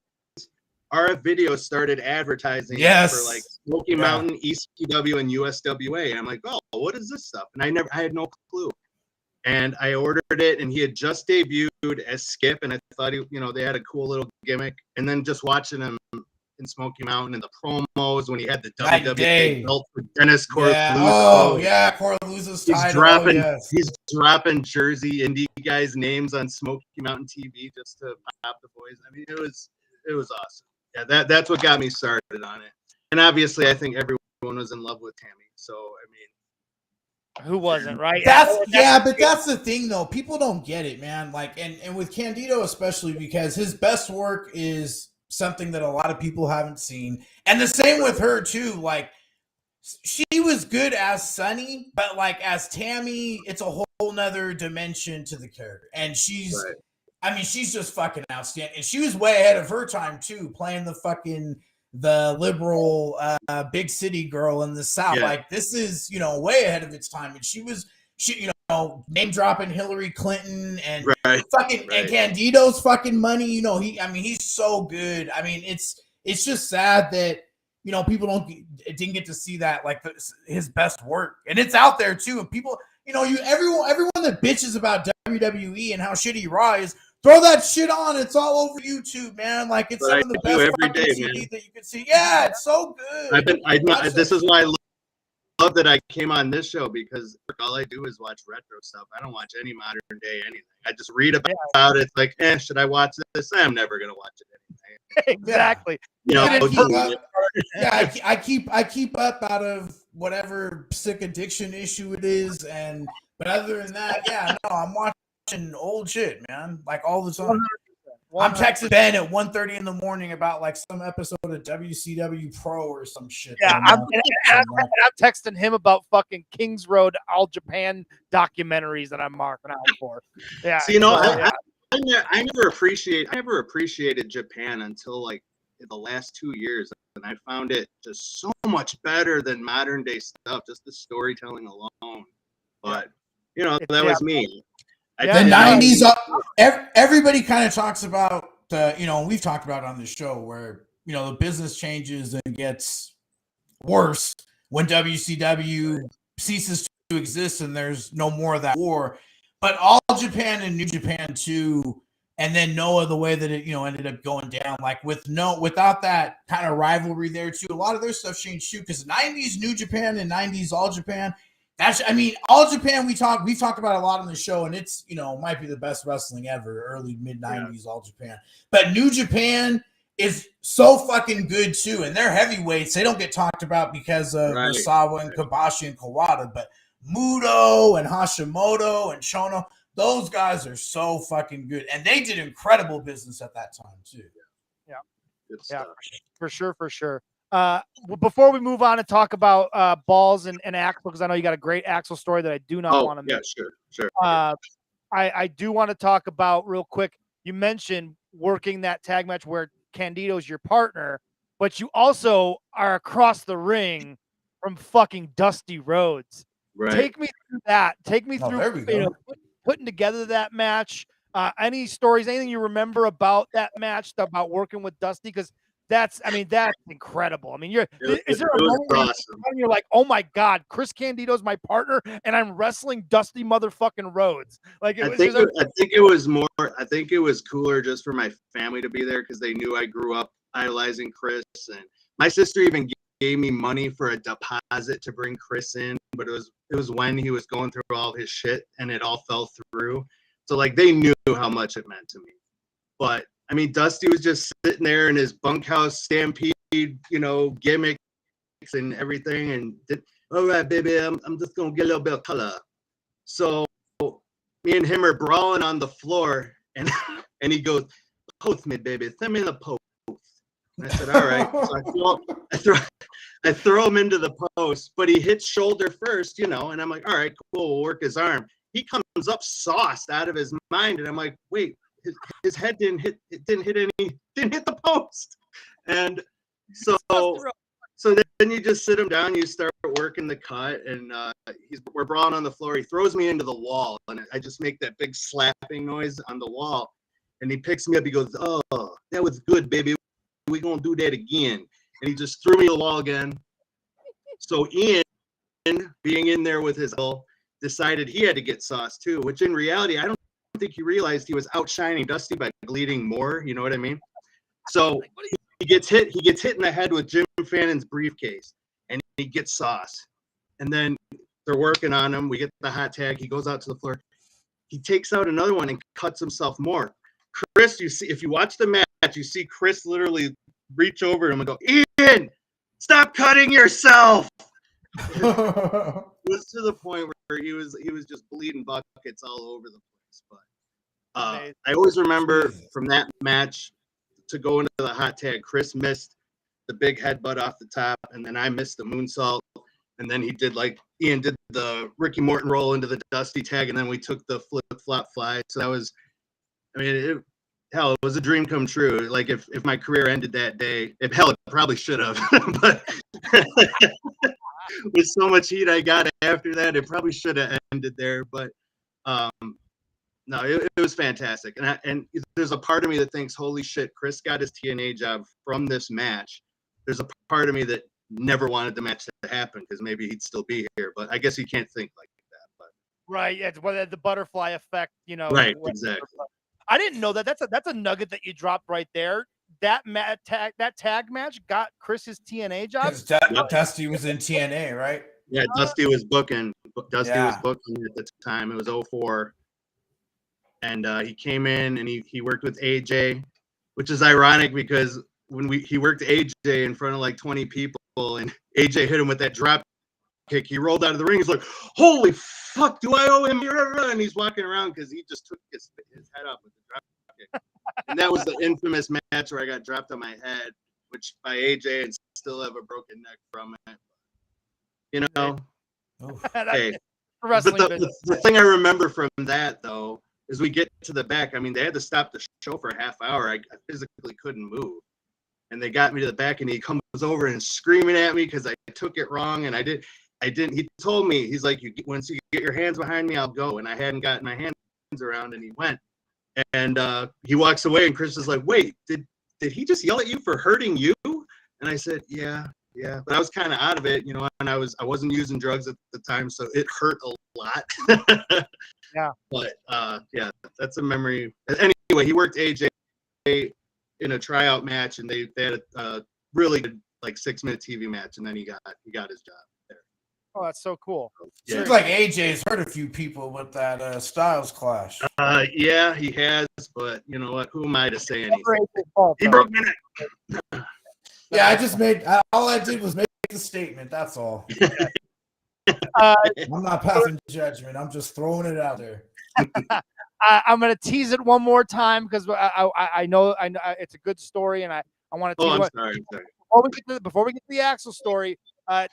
Speaker 3: RF Video started advertising for like Smoky Mountain, ECW, and USWA. And I'm like, oh, what is this stuff? And I had no clue. And I ordered it, and he had just debuted as Skip, and I thought they had a cool little gimmick. And then just watching him in Smoky Mountain and the promos when he had the WWE belt for Dennis Corlew.
Speaker 2: Oh yeah, Corlew's title.
Speaker 3: He's dropping Jersey indie guys' names on Smoky Mountain TV just to pop the boys. I mean, it was awesome. Yeah, that's what got me started on it. And obviously, I think everyone was in love with Tammy. So I mean,
Speaker 1: who wasn't, right?
Speaker 2: But that's the thing though. People don't get it, man. Like, and with Candido especially, because his best work is something that a lot of people haven't seen. And the same with her too. Like, she was good as Sunny, but like as Tammy, it's a whole nother dimension to the character. And she's just fucking outstanding. And she was way ahead of her time too, playing the liberal big city girl in the South. Yeah. Like, this is, way ahead of its time. And she name dropping Hillary Clinton and and Candido's fucking money. He's so good. I mean, it's just sad that people didn't get to see that, like his best work, and it's out there too. And people, everyone that bitches about WWE and how shitty Raw is, throw that shit on. It's all over YouTube, man. Like, it's some of the best fucking TV that you can see. Yeah, it's so good.
Speaker 3: This is why I love that I came on this show, because all I do is watch retro stuff. I don't watch any modern day anything. I just read about it. It's like, should I watch this? I'm never gonna watch it anyway.
Speaker 1: Exactly.
Speaker 2: I keep up out of whatever sick addiction issue it is, but other than that, I'm watching old shit, man. Like, all the time. 100%. I'm texting Ben at 1:30 in the morning about like some episode of WCW Pro or some shit.
Speaker 1: Yeah, I'm texting him about fucking Kings Road All Japan documentaries that I'm marking out for. Yeah.
Speaker 3: So, I never appreciated Japan until like the last 2 years, and I found it just so much better than modern day stuff. Just the storytelling alone. But that was me.
Speaker 2: The 90s, everybody kind of talks about we've talked about it on the show where the business changes and gets worse when WCW ceases to exist and there's no more of that war. But All Japan and New Japan too, and then Noah, the way that it ended up going down, like without that kind of rivalry there too, a lot of their stuff changed too, because 90s New Japan and 90s All Japan. All Japan we've talked about a lot on the show, and it's might be the best wrestling ever, early mid-90s All Japan. But New Japan is so fucking good too, and they're heavyweights. They don't get talked about because of Misawa and Kobashi and Kawada, but Muto and Hashimoto and Shono, those guys are so fucking good, and they did incredible business at that time too.
Speaker 1: Yeah, for sure. Before we move on and talk about Balls and Axel, because I know you got a great Axel story that I do not want to miss.
Speaker 3: Yeah, sure.
Speaker 1: I do want to talk about real quick. You mentioned working that tag match where Candido's your partner, but you also are across the ring from fucking Dusty Rhodes.
Speaker 3: Right.
Speaker 1: Take me through that. Take me through putting together that match. Any stories, anything you remember about that match, about working with Dusty? Because that's incredible. I mean, is there a moment
Speaker 3: awesome.
Speaker 1: you're like, oh my God, Chris Candido's my partner and I'm wrestling Dusty motherfucking Rhodes? Like,
Speaker 3: I think it was cooler just for my family to be there, because they knew I grew up idolizing Chris, and my sister even gave me money for a deposit to bring Chris in, but it was when he was going through all his shit and it all fell through. So like, they knew how much it meant to me. But I mean, Dusty was just sitting there in his bunkhouse stampede, gimmicks and everything. And all right, baby, I'm just going to get a little bit of color. So me and him are brawling on the floor, and he goes, post me, baby. Send me the post. And I said, all right. So I throw him into the post, but he hits shoulder first, and I'm like, all right, cool, we'll work his arm. He comes up sauced out of his mind, and I'm like, wait. His head didn't hit the post, and so So then you just sit him down, you start working the cut, and we're brawling on the floor. He throws me into the wall, and I just make that big slapping noise on the wall. And he picks me up. He goes, "Oh, that was good, baby. We're going to do that again." And he just threw me to the wall again. So Ian, being in there with his uncle, decided he had to get sauce too, which in reality, I don't think he realized he was outshining Dusty by bleeding more. You know what I mean? So he gets hit in the head with Jim Fannon's briefcase, and he gets sauce. And then they're working on him. We get the hot tag. He goes out to the floor. He takes out another one and cuts himself more. Chris, you see, if you watch the match, you see Chris literally reach over him and go, "Ian, stop cutting yourself." It was to the point where he was just bleeding buckets all over the place. But I always remember from that match to go into the hot tag, Chris missed the big headbutt off the top, and then I missed the moonsault, and then Ian did the Ricky Morton roll into the Dusty tag, and then we took the flip flop fly. So that was, it was a dream come true. Like if my career ended that day, it probably should have, but with so much heat I got after that, it probably should have ended there. But no, it was fantastic. And there's a part of me that thinks, holy shit, Chris got his TNA job from this match. There's a part of me that never wanted the match to happen because maybe he'd still be here. But I guess he can't think like that. But
Speaker 1: right, yeah, well, the butterfly effect,
Speaker 3: Right, exactly.
Speaker 1: I didn't know that. That's a nugget that you dropped right there. That tag match got Chris's TNA job.
Speaker 2: Dusty was in TNA, right?
Speaker 3: Yeah, Dusty was booking. Dusty was booking at the time. It was 2004. And he came in and he worked with AJ, which is ironic because when he worked AJ in front of like 20 people and AJ hit him with that drop kick, he rolled out of the ring. He's like, "Holy fuck, do I owe him?" And he's walking around because he just took his head off with the drop kick. And that was the infamous match where I got dropped on my head, which by AJ, and still have a broken neck from it. You know, hey. But the thing I remember from that though is we get to the back. I mean, they had to stop the show for a half hour. I physically couldn't move, and they got me to the back, and he comes over and screaming at me because I took it wrong, and I didn't. He told me, he's like, once you get your hands behind me, I'll go. And I hadn't gotten my hands around, and he went. And he walks away, and Chris is like, "Wait, did he just yell at you for hurting you?" And I said, yeah. But I was kind of out of it, and I wasn't using drugs at the time, so it hurt a lot.
Speaker 1: Yeah.
Speaker 3: But yeah, that's a memory. Anyway, he worked AJ in a tryout match, and they had a really good 6-minute TV match, and then he got his job there.
Speaker 1: Oh, that's so cool.
Speaker 3: Yeah.
Speaker 2: Seems like AJ's hurt a few people with that Styles clash.
Speaker 3: Yeah, he has, but you know what? Who am I to say anything? He
Speaker 1: broke
Speaker 3: my neck.
Speaker 2: Yeah, all I did was make the statement. That's all. I'm not passing judgment. I'm just throwing it out there.
Speaker 1: I'm going to tease it one more time because I know it's a good story, and I want to.
Speaker 3: I'm sorry.
Speaker 1: Before we get to the Axel story,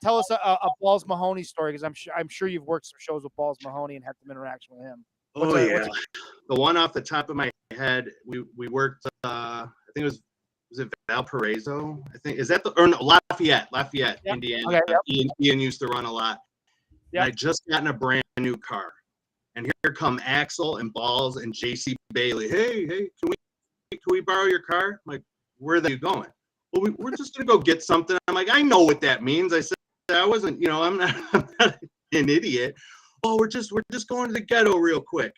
Speaker 1: tell us a Balls Mahoney story because I'm sure you've worked some shows with Balls Mahoney and had some interaction with him.
Speaker 3: The one off the top of my head, we worked. I think it was it Valparaiso? I think Lafayette,
Speaker 1: Yep.
Speaker 3: Indiana.
Speaker 1: Okay,
Speaker 3: Ian used to run a lot. Yep. I just gotten a brand new car, and here come Axel and Balls and JC Bailey. Hey, can we borrow your car? I'm like, where are you going? Well, we're just gonna go get something. I'm like, I know what that means. I said I wasn't, I'm not an idiot. Oh, we're just going to the ghetto real quick,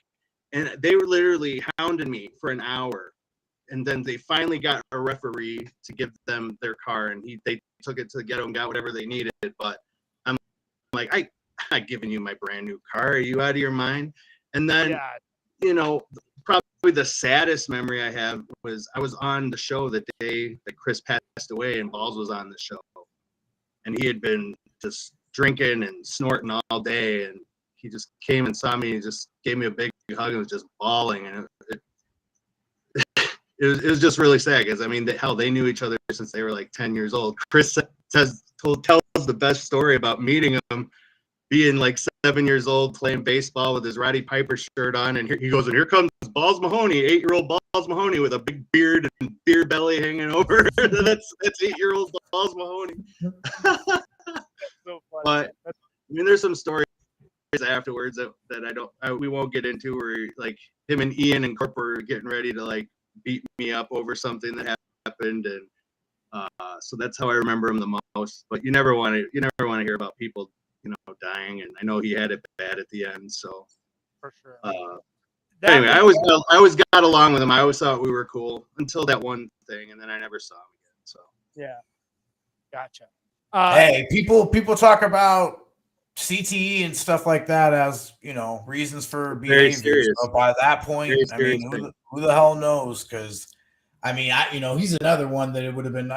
Speaker 3: and they were literally hounding me for an hour. And then they finally got a referee to give them their car, and they took it to the ghetto and got whatever they needed. But I'm like, I'm not giving you my brand new car. Are you out of your mind? And then, probably the saddest memory I have was I was on the show the day that Chris passed away, and Balls was on the show, and he had been just drinking and snorting all day, and he just came and saw me and just gave me a big hug and was just bawling, and it was just really sad because they knew each other since they were like 10 years old. Chris tells the best story about meeting him. being like 7 years old, playing baseball with his Roddy Piper shirt on, and he goes, and here comes Balls Mahoney, 8-year-old Balls Mahoney with a big beard and beer belly hanging over. that's 8-year-old Balls Mahoney.
Speaker 1: So funny.
Speaker 3: But I mean, there's some stories afterwards that we won't get into, where like him and Ian and Corp were getting ready to like beat me up over something that happened, and so that's how I remember him the most. But you never want to hear about people, dying, and I know he had it bad at the end. So
Speaker 1: For sure.
Speaker 3: Anyway, I always got along with him. I always thought we were cool until that one thing, and then I never saw him again. So
Speaker 1: yeah, gotcha.
Speaker 2: Hey, people talk about CTE and stuff like that as reasons for behavior. So by that point, I mean, who the hell knows? Because I mean, he's another one that it would have been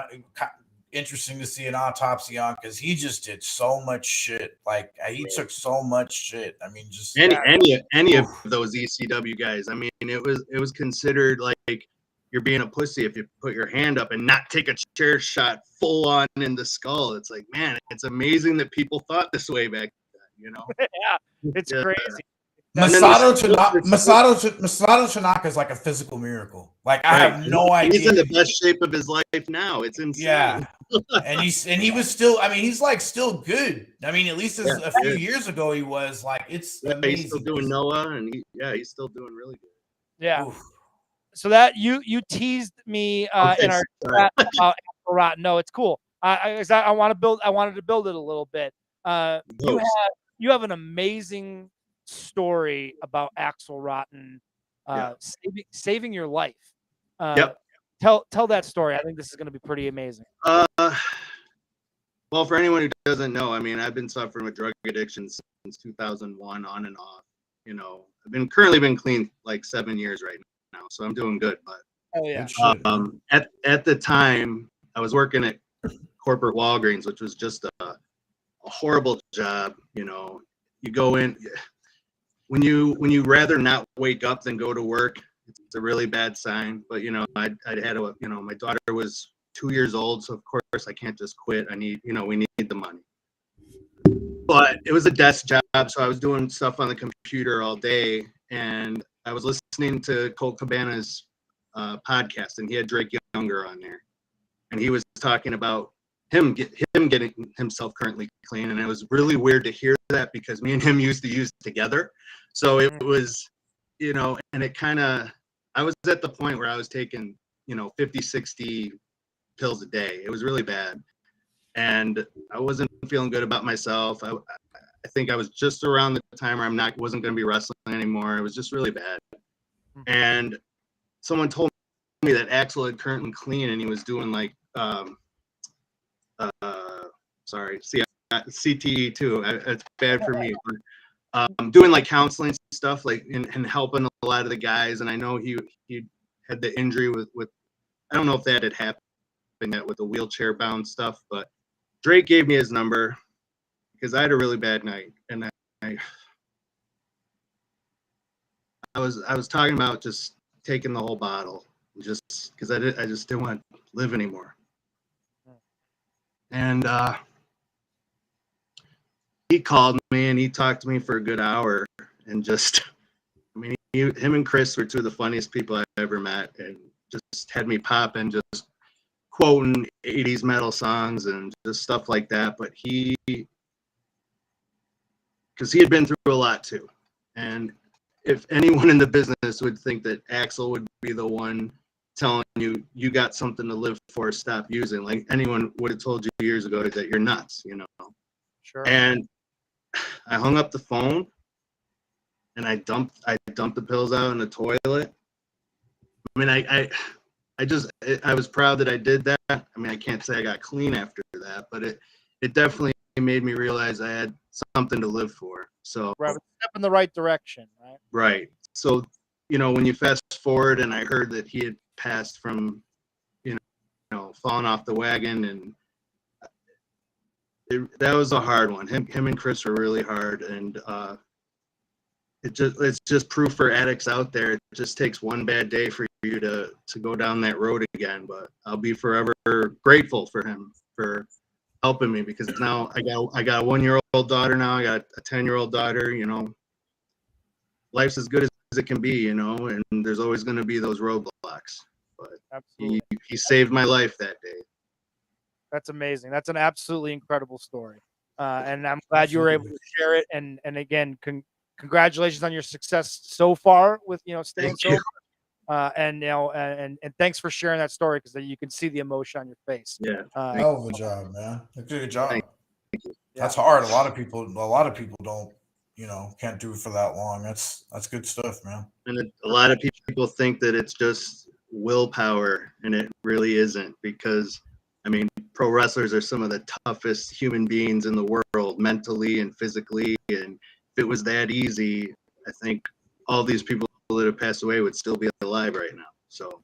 Speaker 2: interesting to see an autopsy on, because he just did so much shit. Like he took so much shit. I mean, just
Speaker 3: any of those ECW guys. I mean, it was considered like you're being a pussy if you put your hand up and not take a chair shot full on in the skull. It's like, man, it's amazing that people thought this way back then.
Speaker 1: Yeah, it's crazy.
Speaker 2: Masato Tanaka is like a physical miracle. Like I have no idea.
Speaker 3: He's in the best shape of his life now. It's insane.
Speaker 2: Yeah, and he was still. I mean, he's like still good. I mean, at least a few years ago he was like. It's amazing.
Speaker 3: He's still doing Noah, and he's still doing really good.
Speaker 1: Yeah. Oof. So that you teased me in our chat about Axl Rotten. No, it's cool. I wanted to build it a little bit. You have an amazing story about Axl Rotten saving your life.
Speaker 3: Yep.
Speaker 1: Tell that story. I think this is going to be pretty amazing.
Speaker 3: Well, for anyone who doesn't know, I mean, I've been suffering with drug addiction since 2001, on and off. I've currently been clean like 7 years right now, so I'm doing good. But at the time, I was working at corporate Walgreens, which was just a horrible job. You go in. When you rather not wake up than go to work, it's a really bad sign. But I had my daughter was 2 years old, so of course I can't just quit. I need we need the money. But it was a desk job, so I was doing stuff on the computer all day, and I was listening to Colt Cabana's podcast, and he had Drake Younger on there, and he was talking about him getting himself currently clean, and it was really weird to hear that because me and him used to use together. So it was, and it kind of, I was at the point where I was taking, 50, 60 pills a day. It was really bad. And I wasn't feeling good about myself. I think I was just around the time where wasn't going to be wrestling anymore. It was just really bad. And someone told me that Axl had currently clean, and he was doing like, CTE too. It's bad for me. But, doing like counseling stuff, like and helping a lot of the guys. And I know he had the injury with I don't know if that had happened yet with the wheelchair bound stuff, but Drake gave me his number because I had a really bad night, and I was talking about just taking the whole bottle, just because I just didn't want to live anymore. And he called me and he talked to me for a good hour, and him and Chris were two of the funniest people I ever met, and just had me popping, just quoting 80s metal songs and just stuff like that. But because he had been through a lot too, and if anyone in the business would think that Axl would be the one telling you got something to live for, stop using, like anyone would have told you years ago that you're nuts,
Speaker 1: Sure.
Speaker 3: And I hung up the phone and I dumped the pills out in the toilet. I mean, I was proud that I did that. I mean, I can't say I got clean after that, but it definitely made me realize I had something to live for. So
Speaker 1: right, step in the right direction, right?
Speaker 3: Right. So, when you fast forward, and I heard that he had passed from, falling off the wagon, and that was a hard one. Him and Chris were really hard, and it's just proof for addicts out there. It just takes one bad day for you to go down that road again. But I'll be forever grateful for him for helping me because now I got a 1-year-old daughter now. I got a 10-year-old daughter. Life's as good as it can be, and there's always going to be those roadblocks. But
Speaker 1: Absolutely.
Speaker 3: he saved my life that day.
Speaker 1: That's amazing. That's an absolutely incredible story. And I'm glad you were able to share it. And again, congratulations on your success so far with, staying sober. And thanks for sharing that story because you can see the emotion on your face.
Speaker 3: Yeah.
Speaker 2: Hell of a job, man. Good job.
Speaker 3: Thank you.
Speaker 2: That's hard. A lot of people don't, can't do it for that long. That's good stuff, man.
Speaker 3: And a lot of people think that it's just willpower, and it really isn't, because pro wrestlers are some of the toughest human beings in the world, mentally and physically. And if it was that easy, I think all these people that have passed away would still be alive right now. So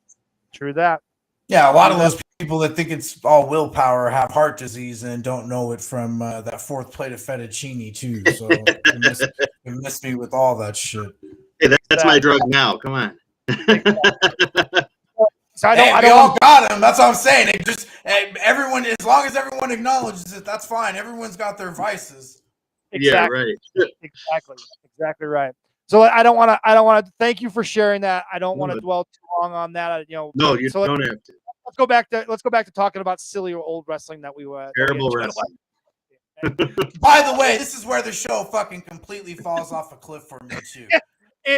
Speaker 1: true that.
Speaker 2: Yeah, a lot of those people that think it's all willpower have heart disease and don't know it from that fourth plate of fettuccine too. So you missed me with all that shit.
Speaker 3: Hey, that's my drug now. Come on.
Speaker 1: So
Speaker 2: we all got them. That's what I'm saying. It just everyone, as long as everyone acknowledges it, that's fine. Everyone's got their vices.
Speaker 1: Exactly.
Speaker 3: Yeah, right.
Speaker 1: Exactly right. So I don't want to thank you for sharing that. I don't want to dwell too long on that.
Speaker 3: No, you don't have to.
Speaker 1: Let's go back to talking about silly or old wrestling that we were
Speaker 3: terrible wrestling.
Speaker 2: By the way, this is where the show fucking completely falls off a cliff for me too.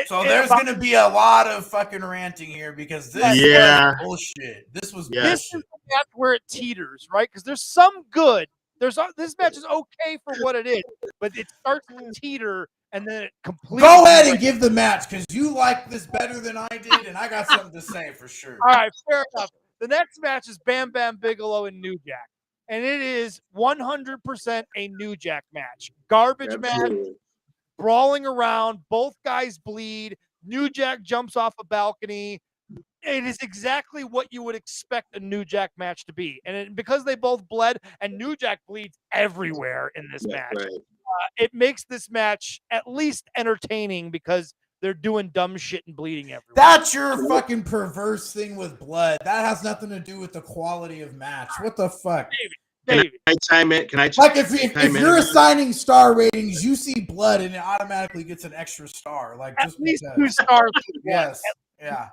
Speaker 2: So there's going to be a lot of fucking ranting here because this was bullshit. This was bullshit.
Speaker 1: This is where it teeters, right? Because there's some good. This match is okay for what it is, but it starts to teeter and then it completely.
Speaker 2: Go ahead and give the match because you like this better than I did, and I got something to say for sure.
Speaker 1: All right, fair enough. The next match is Bam Bam Bigelow and New Jack, and it is 100% a New Jack match. Garbage match. Brawling around, both guys bleed. New Jack jumps off a balcony. It is exactly what you would expect a New Jack match to be. And because they both bled, and New Jack bleeds everywhere in this match,
Speaker 3: right.
Speaker 1: It makes this match at least entertaining because they're doing dumb shit and bleeding everywhere.
Speaker 2: That's your fucking perverse thing with blood. That has nothing to do with the quality of match. What the fuck?
Speaker 3: Can I chime in?
Speaker 2: Like if you're assigning star ratings, you see blood and it automatically gets an extra star. Like
Speaker 1: at least 2 stars.
Speaker 2: Yes. Yeah.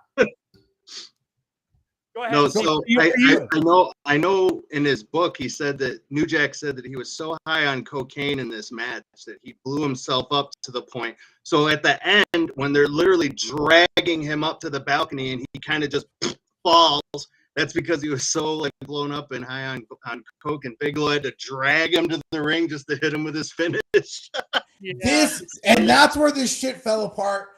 Speaker 1: Go ahead.
Speaker 3: No, so I know in his book he said that New Jack said that he was so high on cocaine in this match that he blew himself up to the point. So at the end, when they're literally dragging him up to the balcony and he kind of just falls, that's because he was so blown up and high on coke, and Bigelow had to drag him to the ring just to hit him with his finish.
Speaker 2: That's where this shit fell apart.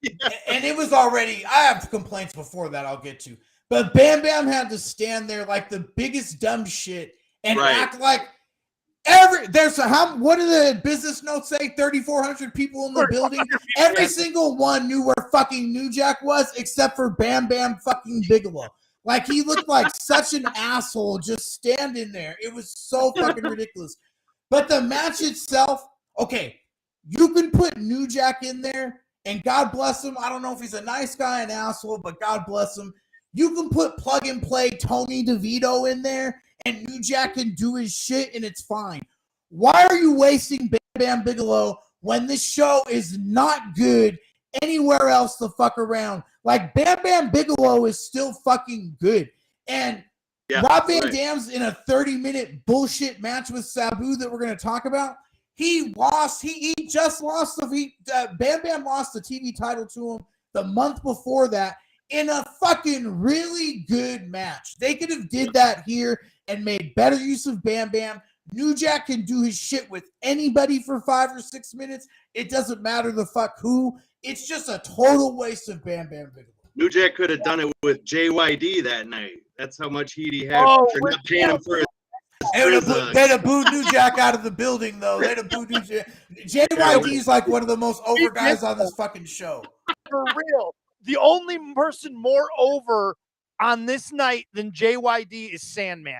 Speaker 2: Yeah. And it was already, I have complaints before that I'll get to. But Bam Bam had to stand there like the biggest dumb shit and act like what do the business notes say? 3,400 people in the building. Every single one knew where fucking New Jack was except for Bam Bam fucking Bigelow. Like, he looked like such an asshole just standing there. It was so fucking ridiculous. But the match itself, okay, you can put New Jack in there, and God bless him. I don't know if he's a nice guy, an asshole, but God bless him. You can put plug and play Tony DeVito in there, and New Jack can do his shit, and it's fine. Why are you wasting Bam Bam Bigelow when this show is not good anywhere else to fuck around? Like, Bam Bam Bigelow is still fucking good. And Rob Van Dam's in a 30-minute bullshit match with Sabu that we're going to talk about. He lost. He just lost. Bam Bam lost the TV title to him the month before that in a fucking really good match. They could have did that here and made better use of Bam Bam. New Jack can do his shit with anybody for 5 or 6 minutes. It doesn't matter the fuck who. It's just a total waste of Bam Bam Bigelow.
Speaker 3: New Jack could have done it with JYD that night. That's how much heat he had for not paying him for his
Speaker 2: They'd have booed New Jack out of the building, though. They'd have booed New Jack. JYD's like one of the most over guys on this fucking show.
Speaker 1: For real. The only person more over on this night than JYD is Sandman.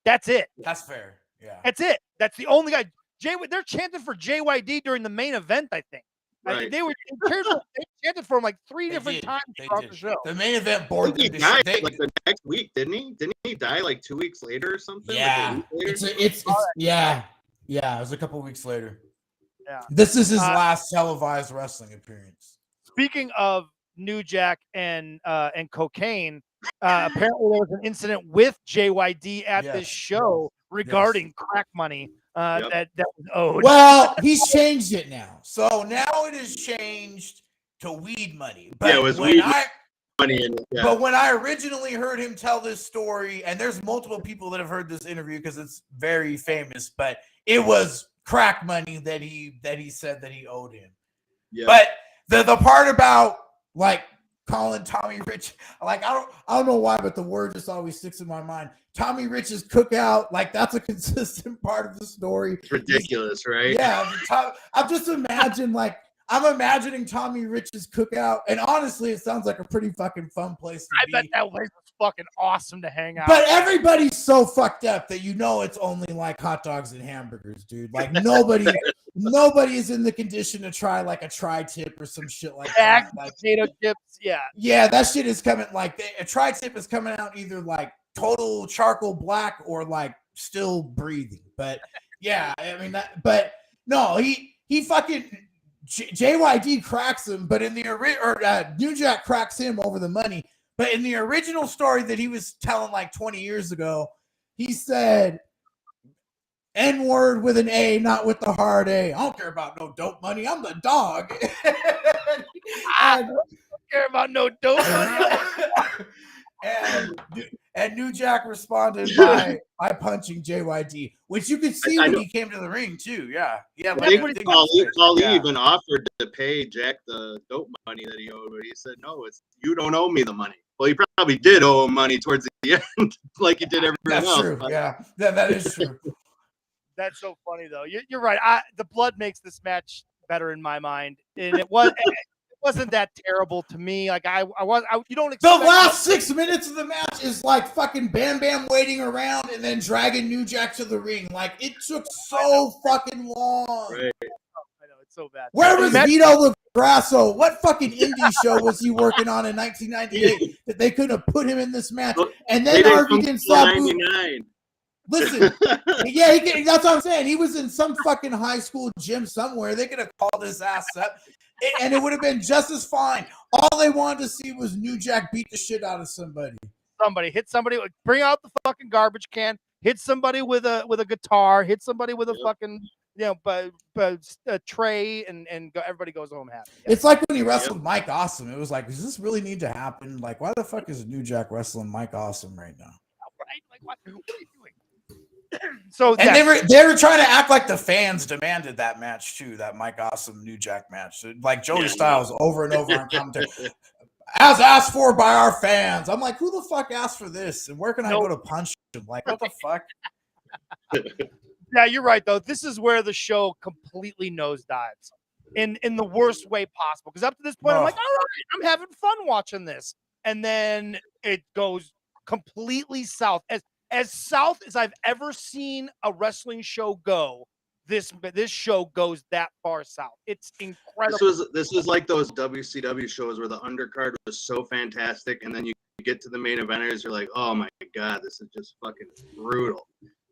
Speaker 1: That's it.
Speaker 2: That's fair. Yeah.
Speaker 1: That's it. That's the only guy. They're chanting for JYD during the main event, I think.
Speaker 3: Right.
Speaker 1: They chanted for him like three
Speaker 2: They
Speaker 1: different
Speaker 2: did.
Speaker 1: times
Speaker 2: They
Speaker 1: throughout
Speaker 2: did.
Speaker 1: the show.
Speaker 2: The main event
Speaker 3: I
Speaker 2: board.
Speaker 3: think he died like the next week, didn't he? Didn't he die like 2 weeks later or something?
Speaker 2: Yeah,
Speaker 3: like a week later?
Speaker 2: it's yeah. It was a couple weeks later.
Speaker 1: Yeah.
Speaker 2: This is his last televised wrestling appearance.
Speaker 1: Speaking of New Jack and cocaine, apparently there was an incident with JYD at this show regarding crack money that was owed.
Speaker 2: Well, he's changed it now. So now it is changed to weed money. But
Speaker 3: it was weed money.
Speaker 2: But when I originally heard him tell this story, and there's multiple people that have heard this interview because it's very famous, but it was crack money that he said that he owed him. Yeah. But the part about like calling Tommy Rich, like I don't know why, but the word just always sticks in my mind. Tommy Rich's cookout, like that's a consistent part of the story.
Speaker 3: It's ridiculous, right?
Speaker 2: Yeah, I'm imagining Tommy Rich's cookout, and honestly, it sounds like a pretty fucking fun place to be.
Speaker 1: I bet that place was fucking awesome to hang out.
Speaker 2: But everybody's so fucked up that it's only like hot dogs and hamburgers, dude. Like nobody is in the condition to try like a tri-tip or some shit like that. Like
Speaker 1: potato chips,
Speaker 2: yeah, that shit is coming. Like a tri-tip is coming out either like total charcoal black or like still breathing. But yeah, I mean that. But no, he fucking. JYD cracks him, but in the New Jack cracks him over the money. But in the original story that he was telling like 20 years ago, he said N-word with an A, not with the hard A. I don't care about no dope money. I'm the dog.
Speaker 1: I don't care about no dope money.
Speaker 2: And New Jack responded by punching JYD, which you could see when he came to the ring too. Yeah.
Speaker 3: I think Ali even offered to pay Jack the dope money that he owed, but he said, "No, you don't owe me the money." Well, he probably did owe him money towards the end, like he did everyone else.
Speaker 2: True. Yeah, that is true.
Speaker 1: That's so funny though. You're right. The blood makes this match better in my mind, and it wasn't that terrible to me. Like you don't expect
Speaker 2: the last 6 minutes of the match is like fucking Bam Bam waiting around and then dragging New Jack to the ring. Like it took so fucking long.
Speaker 3: Right.
Speaker 1: I know it's so bad.
Speaker 2: Where was Vito LaGrasso? What fucking indie show was he working on in 1998 that they couldn't have put him in this match? And then Harvey and Sabu. Listen, yeah, that's what I'm saying. He was in some fucking high school gym somewhere. They could have called his ass up. And it would have been just as fine. All they wanted to see was New Jack beat the shit out of somebody.
Speaker 1: Hit somebody, bring out the fucking garbage can, hit somebody with a guitar, hit somebody with a fucking a tray, and everybody goes home happy. Yeah.
Speaker 2: It's like when he wrestled Mike Awesome. It was like, does this really need to happen? Like, why the fuck is New Jack wrestling Mike Awesome right now?
Speaker 1: Right? Like, what are you doing? So
Speaker 2: and they were trying to act like the fans demanded that match too, that Mike Awesome New Jack match. So, like Joey Styles over and over on commentary, as asked for by our fans. I'm like, who the fuck asked for this? And where can I go to punch him? Like, what the fuck?
Speaker 1: Yeah, you're right though. This is where the show completely nosedives in the worst way possible. Because up to this point, I'm like, all right, I'm having fun watching this, and then it goes completely south. As south as I've ever seen a wrestling show go, this show goes that far south. It's incredible.
Speaker 3: This was like those WCW shows where the undercard was so fantastic, and then you get to the main eventers, you're like, oh my god, this is just fucking brutal.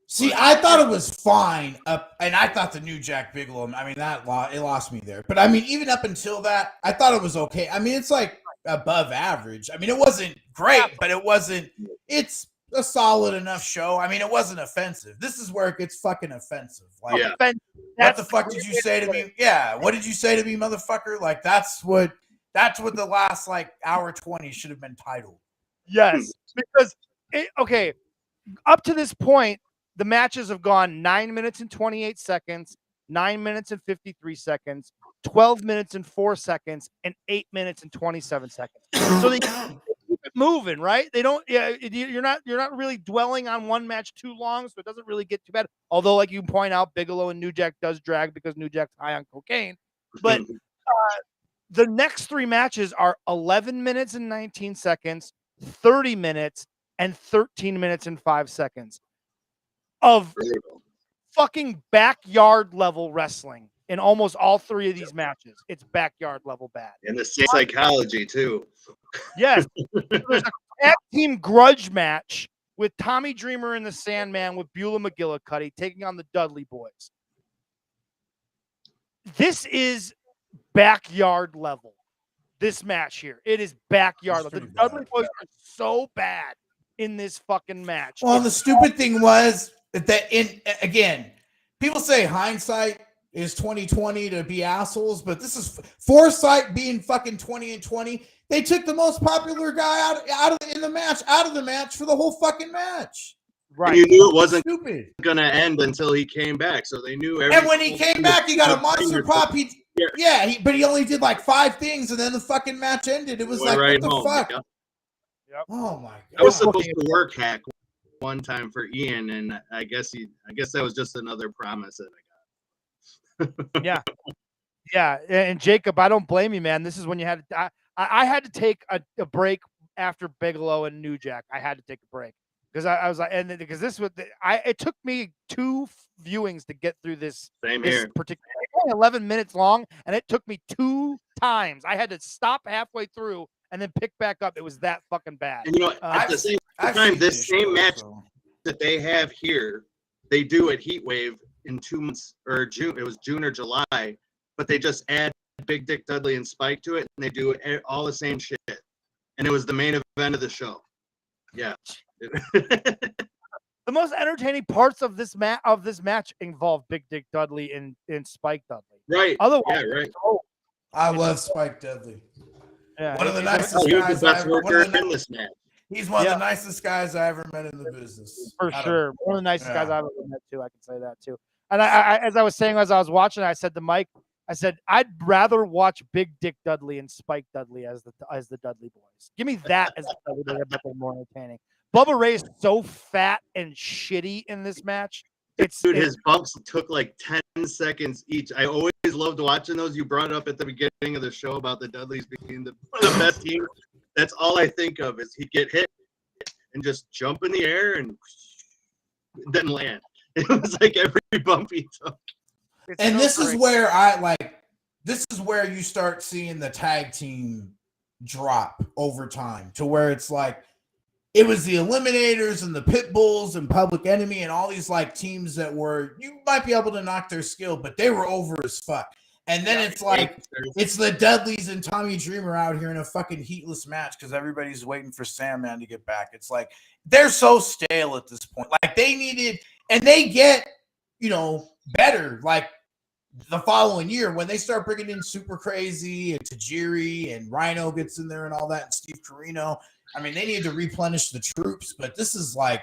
Speaker 2: See, I thought it was fine, and I thought the New Jack Bigelow, I mean, it lost me there. But I mean, even up until that, I thought it was okay. I mean, it's like above average. I mean, it wasn't great, but it's a solid enough show. I mean, it wasn't offensive. This is where it gets fucking offensive. Like, what the fuck did you say to me? Yeah, what did you say to me, motherfucker? Like, that's what the last like hour 20 should have been titled.
Speaker 1: Yes, because up to this point, the matches have gone 9 minutes and 28 seconds, 9 minutes and 53 seconds, 12 minutes and 4 seconds, and 8 minutes and 27 seconds. So they keep it moving, right? They don't. Yeah, you're not really dwelling on one match too long, so it doesn't really get too bad. Although, like you point out, Bigelow and New Jack does drag because New Jack's high on cocaine. But the next three matches are 11 minutes and 19 seconds, 30 minutes, and 13 minutes and 5 seconds of fucking backyard level wrestling in almost all three of these matches. It's backyard level bad.
Speaker 3: And the same psychology too.
Speaker 1: Yes. There's a tag team grudge match with Tommy Dreamer and the Sandman with Beulah McGillicuddy taking on the Dudley Boys. This is backyard level. This match here. It is backyard level. The Dudley Boys are so bad in this fucking match.
Speaker 2: Well, the stupid thing was that again, people say hindsight is 20/20 to be assholes, but this is foresight being fucking 20/20. They took the most popular guy out of the match for the whole fucking match.
Speaker 1: Right.
Speaker 3: And you knew it wasn't
Speaker 2: stupid
Speaker 3: gonna end until he came back, so they knew.
Speaker 2: And when he came back, he got a monster pop. But he only did like 5 things, and then the fucking match ended. It was like, what the fuck?
Speaker 1: Yep.
Speaker 2: Oh my god!
Speaker 3: I was supposed to work hack one time for Ian, and I guess that was just another promise that I got.
Speaker 1: Yeah. And Jacob, I don't blame you, man. This is when you had to. I had to take a break after Bigelow and New Jack. I had to take a break because I was like, and because this was it took me 2 viewings to get through this.
Speaker 3: Same
Speaker 1: this
Speaker 3: here.
Speaker 1: Particular, only 11 minutes long, and it took me 2 times. I had to stop halfway through and then pick back up. It was that fucking bad.
Speaker 3: And at the same time, this same match that they have here, they do at Heat Wave in 2 months or June. It was June or July, but they just add Big Dick Dudley and Spike to it, and they do all the same shit. And it was the main event of the show. Yeah.
Speaker 1: The most entertaining parts of this match involve Big Dick Dudley and Spike Dudley.
Speaker 3: Right.
Speaker 1: Otherwise,
Speaker 3: right.
Speaker 2: I love Spike Dudley.
Speaker 1: Yeah,
Speaker 2: one of the nicest
Speaker 3: guys.
Speaker 2: He's one of the nicest guys I ever met in the business.
Speaker 1: For sure. One of the nicest guys I've ever met too. I can say that too. And I as I was saying, as I was watching, I said to Mike, I said, I'd rather watch Big Dick Dudley and Spike Dudley as the Dudley Boys. Give me that as the Dudley Boys. I bet they're more entertaining. Bubba Ray is so fat and shitty in this match.
Speaker 3: His bumps took like 10 seconds each. I always loved watching those. You brought it up at the beginning of the show about the Dudleys being one of the best teams. That's all I think of is he'd get hit and just jump in the air and then land. It was like every bump he took.
Speaker 2: And this is where this is where you start seeing the tag team drop over time to where it's like, it was the Eliminators and the Pit Bulls and Public Enemy and all these like teams that were, you might be able to knock their skill, but they were over as fuck. And then it's like, it's the Dudleys and Tommy Dreamer out here in a fucking heatless match because everybody's waiting for Sandman to get back. It's like, they're so stale at this point. Like they needed, and they get, better like the following year when they start bringing in Super Crazy and Tajiri and Rhino gets in there and all that and Steve Corino. I mean, they need to replenish the troops, but this is like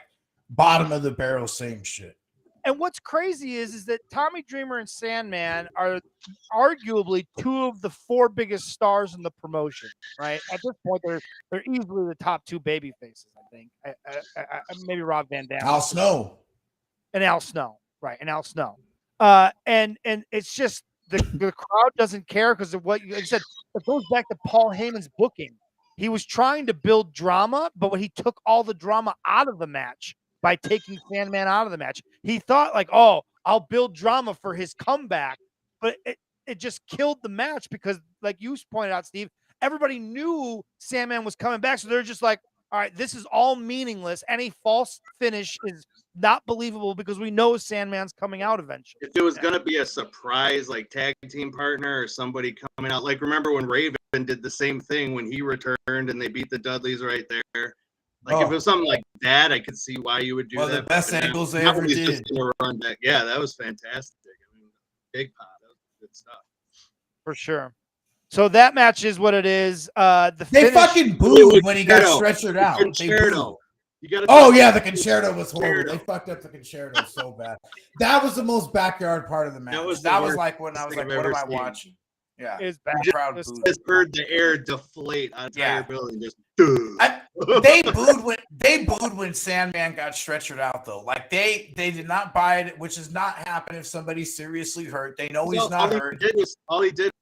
Speaker 2: bottom of the barrel, same shit.
Speaker 1: And what's crazy is that Tommy Dreamer and Sandman are arguably 2 of the 4 biggest stars in the promotion, right? At this point, they're easily the top 2 baby faces, I think. Maybe Rob Van Dam.
Speaker 2: Al Snow.
Speaker 1: And Al Snow, right? And Al Snow. And it's just the crowd doesn't care because of what you said. It goes back to Paul Heyman's booking. He was trying to build drama, but when he took all the drama out of the match by taking Sandman out of the match, he thought like, oh, I'll build drama for his comeback. But it just killed the match because, like you pointed out, Steve, everybody knew Sandman was coming back. So they're just like, all right, this is all meaningless. Any false finish is not believable because we know Sandman's coming out eventually.
Speaker 3: If it was going to be a surprise, like tag team partner or somebody coming out, like remember when Raven did the same thing when he returned and they beat the Dudleys right there. Like if it was something like that, I could see why you would do that.
Speaker 2: The best angles they ever did.
Speaker 3: Run back. Yeah, that was fantastic. I mean, big pop. That was good stuff.
Speaker 1: For sure. So that match is what it is.
Speaker 2: They fucking booed when he got stretchered out.
Speaker 3: Concerto.
Speaker 2: The concerto was horrible. They fucked up the concerto so bad. That was the most backyard part of the match. That was like when I was like, what am I watching? Yeah,
Speaker 1: it's bad.
Speaker 3: Just heard the air deflate on the entire building. Just
Speaker 2: they booed when Sandman got stretchered out though. Like they did not buy it, which does not happen if somebody's seriously hurt. They know he's not hurt.
Speaker 3: All he did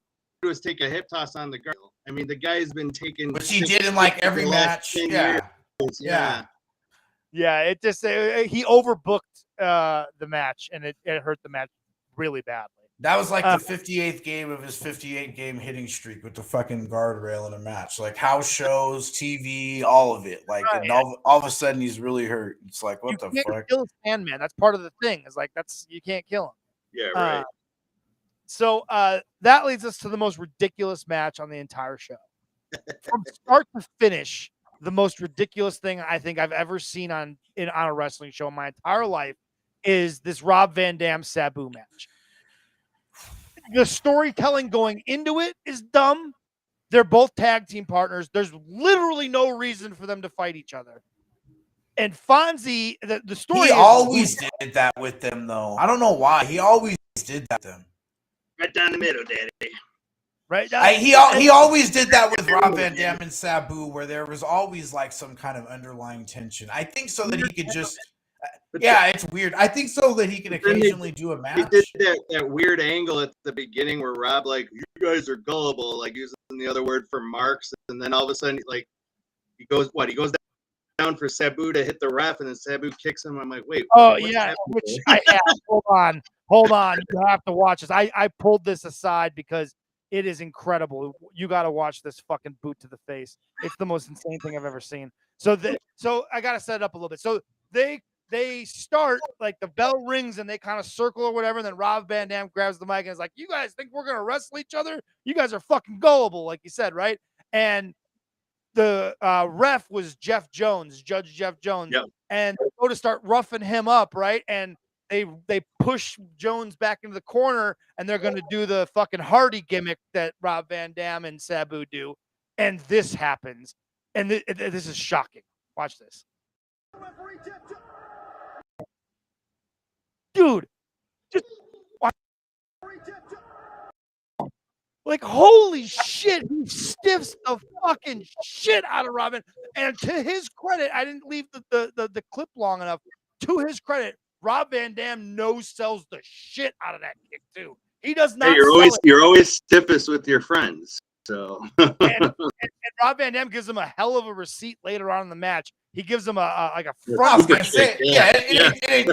Speaker 3: was take a hip toss on the girl. I mean, the guy's been taking.
Speaker 2: Which he did in like every match. Yeah.
Speaker 1: It just he overbooked the match and it hurt the match really badly.
Speaker 2: That was like the 58th game of his 58 game hitting streak with the fucking guardrail in a match. Like house shows, TV, all of it. Like, and all of a sudden he's really hurt. It's like, what the fuck? You can't
Speaker 1: kill Sandman. That's part of the thing. Is like you can't kill him.
Speaker 3: Yeah, right.
Speaker 1: So that leads us to the most ridiculous match on the entire show. From start to finish, the most ridiculous thing I think I've ever seen on a wrestling show in my entire life is this Rob Van Dam Sabu match. The storytelling going into it is dumb. They're both tag team partners. There's literally no reason for them to fight each other. And Fonzie, the story
Speaker 2: he always did that with them, though. I don't know why. He always did that with them.
Speaker 3: Right down the middle, Daddy.
Speaker 1: Right down.
Speaker 2: He always did that with Rob Van Dam and Sabu, where there was always like some kind of underlying tension. I think so that he could just. Yeah, it's weird. I think so that he can occasionally do a match.
Speaker 3: He did that weird angle at the beginning where Rob, like, you guys are gullible, like using the other word for marks, and then all of a sudden, like, he goes down for Sabu to hit the ref, and then Sabu kicks him. I'm like, wait.
Speaker 1: Oh yeah, which hold on. You have to watch this. I pulled this aside because it is incredible. You got to watch this fucking boot to the face. It's the most insane thing I've ever seen. So I got to set it up a little bit. So they start, like, the bell rings and they kind of circle or whatever. And then Rob Van Dam grabs the mic and is like, you guys think we're going to wrestle each other? You guys are fucking gullible, like you said, right? And the ref was Judge Jeff Jones.
Speaker 3: Yep.
Speaker 1: And they go to start roughing him up, right? And they push Jones back into the corner, and they're going to do the fucking Hardy gimmick that Rob Van Dam and Sabu do. And this happens. And this is shocking. Watch this. Dude, just watch. Like, holy shit, he stiffs the fucking shit out of Robin. And to his credit, I didn't leave the clip long enough. To his credit, Rob Van Dam no-sells the shit out of that kick, too. He does not.
Speaker 3: Hey, you're always stiffest with your friends. So
Speaker 1: and Rob Van Dam gives him a hell of a receipt later on in the match. He gives him a front.
Speaker 2: It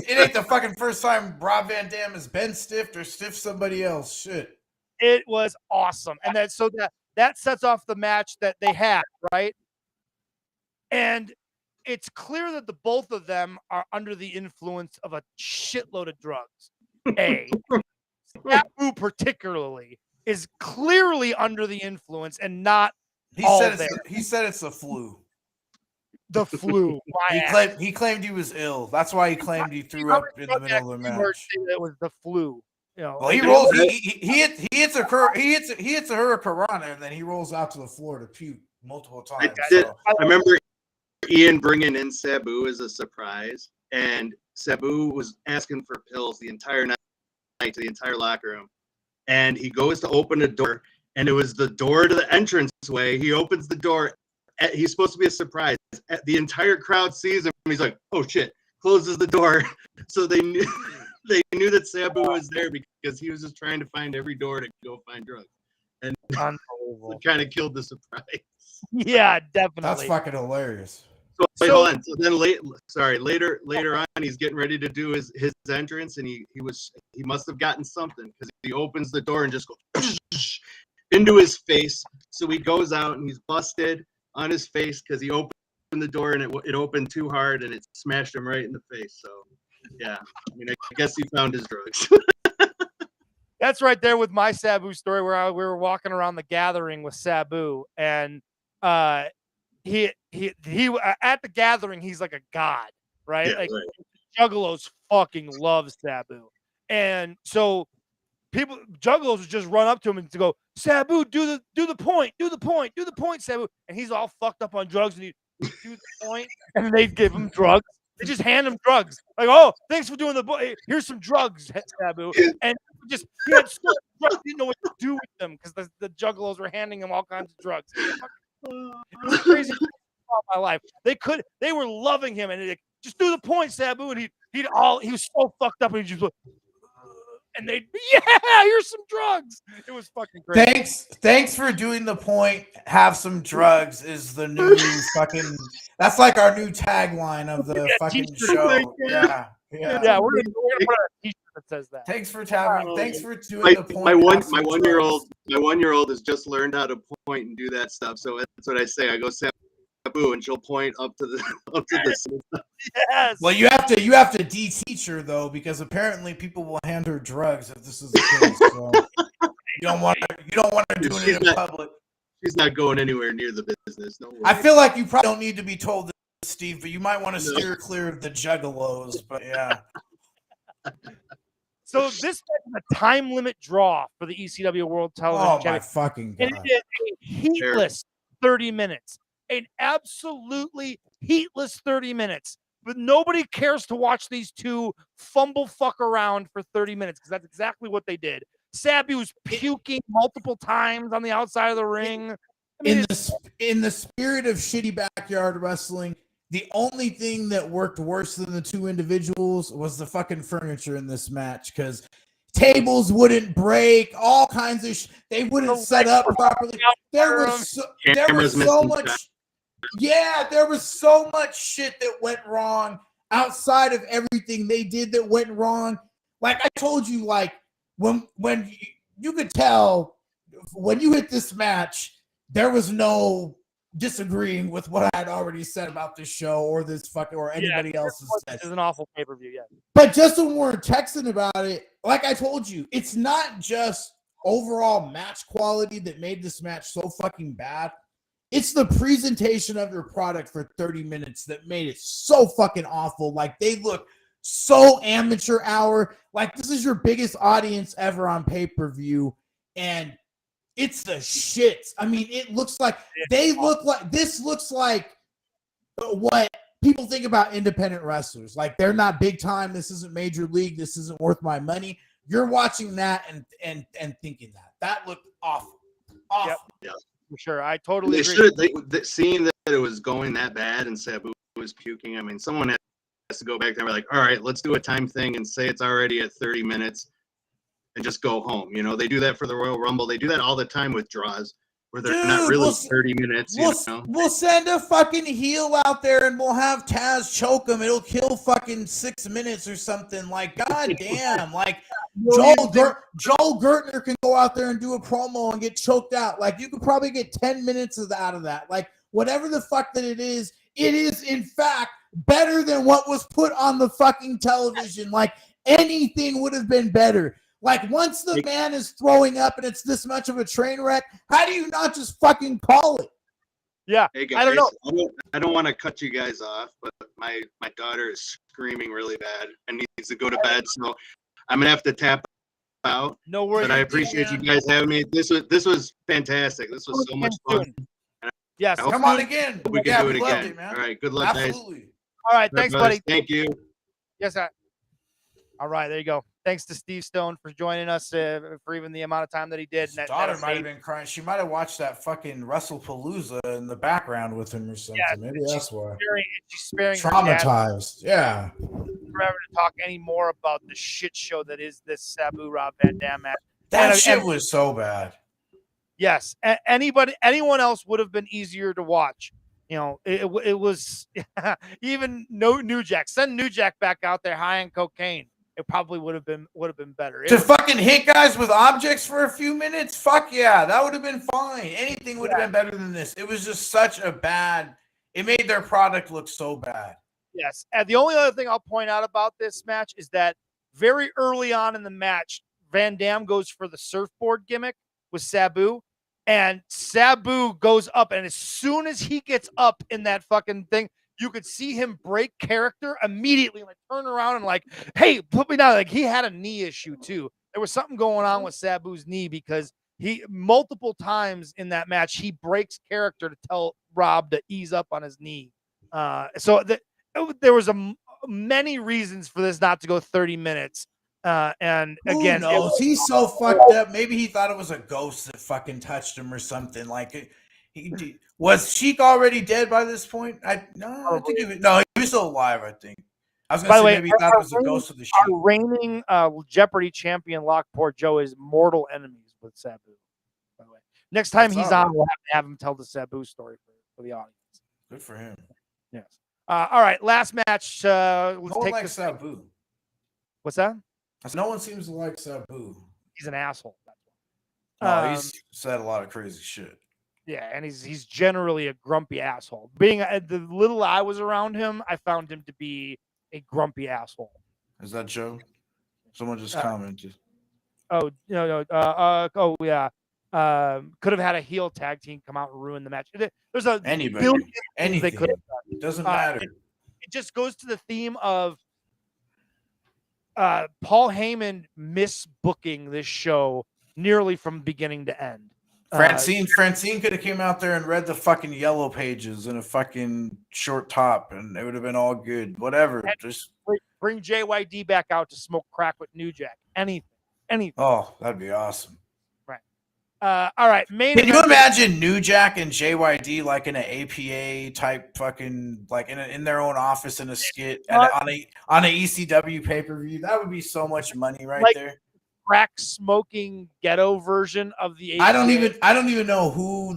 Speaker 2: ain't the fucking first time Rob Van Dam has been stiffed or stiffed somebody else. Shit.
Speaker 1: It was awesome. And that sets off the match that they had, right? And it's clear that the both of them are under the influence of a shitload of drugs. Sabu particularly is clearly under the influence and not
Speaker 2: he said it's the flu.
Speaker 1: The flu.
Speaker 2: He claimed he was ill. That's why he claimed he threw up in the middle of the match.
Speaker 1: It was the flu. You know,
Speaker 2: well, he rolls. He hits a Hurricanrana, and then he rolls out to the floor to puke multiple times.
Speaker 3: I remember Ian bringing in Sabu as a surprise, and Sabu was asking for pills the entire night to the entire locker room. And he goes to open a door, and it was the door to the entranceway. He opens the door. He's supposed to be a surprise. The entire crowd sees him. He's like, "Oh shit!" Closes the door. So they knew that Sabu was there because he was just trying to find every door to go find drugs, and it kind of killed the surprise.
Speaker 1: Yeah, definitely.
Speaker 2: That's fucking hilarious.
Speaker 3: So hold on. So then later on, he's getting ready to do his entrance, and he must have gotten something because he opens the door and just goes into his face. So he goes out and he's busted on his face because he opened the door and it opened too hard and it smashed him right in the face. So yeah, I mean, I guess he found his drugs.
Speaker 1: That's right there with my Sabu story where we were walking around the gathering with Sabu, and he at the gathering he's like a god, right?
Speaker 3: Yeah,
Speaker 1: like
Speaker 3: right.
Speaker 1: Juggalos fucking love Sabu, and so Juggalos would just run up to him and to go, Sabu, do the point, Sabu, and he's all fucked up on drugs and he do the point, and they'd give him drugs. They just hand him drugs, like, oh, thanks for doing here's some drugs, Sabu, and he had so much drugs, he didn't know what to do with them because the Juggalos were handing him all kinds of drugs. It was crazy all my life. They were loving him, and like, just do the point, Sabu, and he was so fucked up, and he just like, and they'd be, yeah, here's some drugs. It was fucking great.
Speaker 2: Thanks for doing the point. Have some drugs is the new fucking. That's like our new tagline of the fucking show. Yeah.
Speaker 1: We're gonna put a t-shirt that says that.
Speaker 2: Thanks for doing
Speaker 3: My,
Speaker 2: the point.
Speaker 3: my one
Speaker 2: after
Speaker 3: my
Speaker 2: drugs.
Speaker 3: 1-year-old has just learned how to point and do that stuff. So that's what I say. I go Sabu, and she'll point up to the
Speaker 1: Yes.
Speaker 2: Well, you have to de-teach her though, because apparently people will hand her drugs if this is the case. So you don't want her doing it in public.
Speaker 3: She's not going anywhere near the business. No way.
Speaker 2: I feel like you probably don't need to be told this, Steve, but you might want to steer clear of the juggalos. But yeah.
Speaker 1: So this is a time limit draw for the ECW World Television
Speaker 2: Oh my
Speaker 1: Championship.
Speaker 2: fucking god!
Speaker 1: And it is a heatless 30 minutes, an absolutely heatless 30 minutes. But nobody cares to watch these two fumble fuck around for 30 minutes because that's exactly what they did. Sabu's puking multiple times on the outside of the ring. I mean,
Speaker 2: in the spirit of shitty backyard wrestling, the only thing that worked worse than the two individuals was the fucking furniture in this match, because tables wouldn't break, all kinds of they wouldn't set up properly. There was so much. Yeah, there was so much shit that went wrong outside of everything they did that went wrong. Like I told you, like when you could tell when you hit this match, there was no disagreeing with what I had already said about this show or this fucking or anybody else's.
Speaker 1: This is an awful pay-per-view, yeah.
Speaker 2: But just when we're texting about it, like I told you, it's not just overall match quality that made this match so fucking bad. It's the presentation of your product for 30 minutes that made it so fucking awful. Like they look so amateur hour. Like this is your biggest audience ever on pay-per-view. And it's the shits. I mean, it looks like this looks like what people think about independent wrestlers. Like they're not big time. This isn't major league. This isn't worth my money. You're watching that and thinking that looked awful. Awful.
Speaker 1: Yep. For sure. I totally agree.
Speaker 3: Seeing that it was going that bad and Sabu was puking, I mean, someone has to go back there and be like, all right, let's do a time thing and say it's already at 30 minutes and just go home. You know, they do that for the Royal Rumble. They do that all the time with draws where they're not really 30 minutes.
Speaker 2: We'll send a fucking heel out there and we'll have Taz choke him. It'll kill fucking 6 minutes or something. Like, god damn. Like, Joel Gertner can go out there and do a promo and get choked out. Like, you could probably get 10 minutes out of that. Like, whatever the fuck that it is in fact better than what was put on the fucking television. Like, anything would have been better. Like, once the man is throwing up and it's this much of a train wreck, how do you not just fucking call it?
Speaker 1: Yeah,
Speaker 3: hey guys,
Speaker 1: I don't know.
Speaker 3: I don't want to cut you guys off, but my daughter is screaming really bad and needs to go to bed, so I'm gonna have to tap out.
Speaker 1: No worries.
Speaker 3: But I appreciate you guys having me. This was fantastic. This was so much fun.
Speaker 1: Yes,
Speaker 2: come on again.
Speaker 3: We can do it again. All right, good luck,
Speaker 2: Absolutely.
Speaker 3: guys.
Speaker 1: All right, thanks, buddy.
Speaker 3: Thank you.
Speaker 1: Yes, sir. All right, there you go. Thanks to Steve Stone for joining us for even the amount of time that he did.
Speaker 2: His daughter might have been crying. She might have watched that fucking WrestlePalooza in the background with him or something. Yeah, maybe that's why.
Speaker 1: She's sparing
Speaker 2: traumatized. Yeah.
Speaker 1: Forever to talk any more about the shit show that is this Sabu Rob Van Dam match.
Speaker 2: That shit was so bad.
Speaker 1: Yes, anyone else would have been easier to watch. You know, it was even New Jack. Send New Jack back out there high on cocaine. It probably would have been better.
Speaker 2: To fucking hit guys with objects for a few minutes? Fuck yeah, that would have been fine. Anything would have been better than this. It was just such a bad. It made their product look so bad.
Speaker 1: Yes, and the only other thing I'll point out about this match is that very early on in the match, Van Dam goes for the surfboard gimmick with Sabu, and Sabu goes up, and as soon as he gets up in that fucking thing, you could see him break character immediately, like turn around and like, hey, put me down. Like he had a knee issue too. There was something going on with Sabu's knee because he multiple times in that match, he breaks character to tell Rob to ease up on his knee. There was many reasons for this not to go 30 minutes. And again,
Speaker 2: who knows? He's so fucked up. Maybe he thought it was a ghost that fucking touched him or something. Like was Sheik already dead by this point? I think he was still alive. I think. I was gonna say maybe he thought it was a ghost of the Sheik.
Speaker 1: Our reigning Jeopardy champion Lockport Joe is mortal enemies with Sabu. By the way, next time he's on, we'll have him tell the Sabu story for the audience.
Speaker 2: Good for him.
Speaker 1: Yes. All right, last match. Let's take
Speaker 2: Sabu.
Speaker 1: What's that?
Speaker 2: No one seems to like Sabu.
Speaker 1: He's an asshole.
Speaker 2: He's said a lot of crazy shit.
Speaker 1: Yeah, and he's generally a grumpy asshole. Being the little I was around him, I found him to be a grumpy asshole.
Speaker 2: Is that Joe? Someone just commented.
Speaker 1: Oh no, oh yeah. Could have had a heel tag team come out and ruin the match. There's a billion things they could have done.
Speaker 2: It doesn't matter.
Speaker 1: It just goes to the theme of Paul Heyman misbooking this show nearly from beginning to end.
Speaker 2: Francine could have came out there and read the fucking yellow pages in a fucking short top, and it would have been all good. Whatever. Just
Speaker 1: bring JYD back out to smoke crack with New Jack. Anything.
Speaker 2: Oh, that'd be awesome.
Speaker 1: Right. All right.
Speaker 2: Can you imagine New Jack and JYD like in an APA type fucking like in their own office in a skit and on a ECW pay-per-view? That would be so much money right there.
Speaker 1: Crack smoking ghetto version of the APA.
Speaker 2: I don't even know who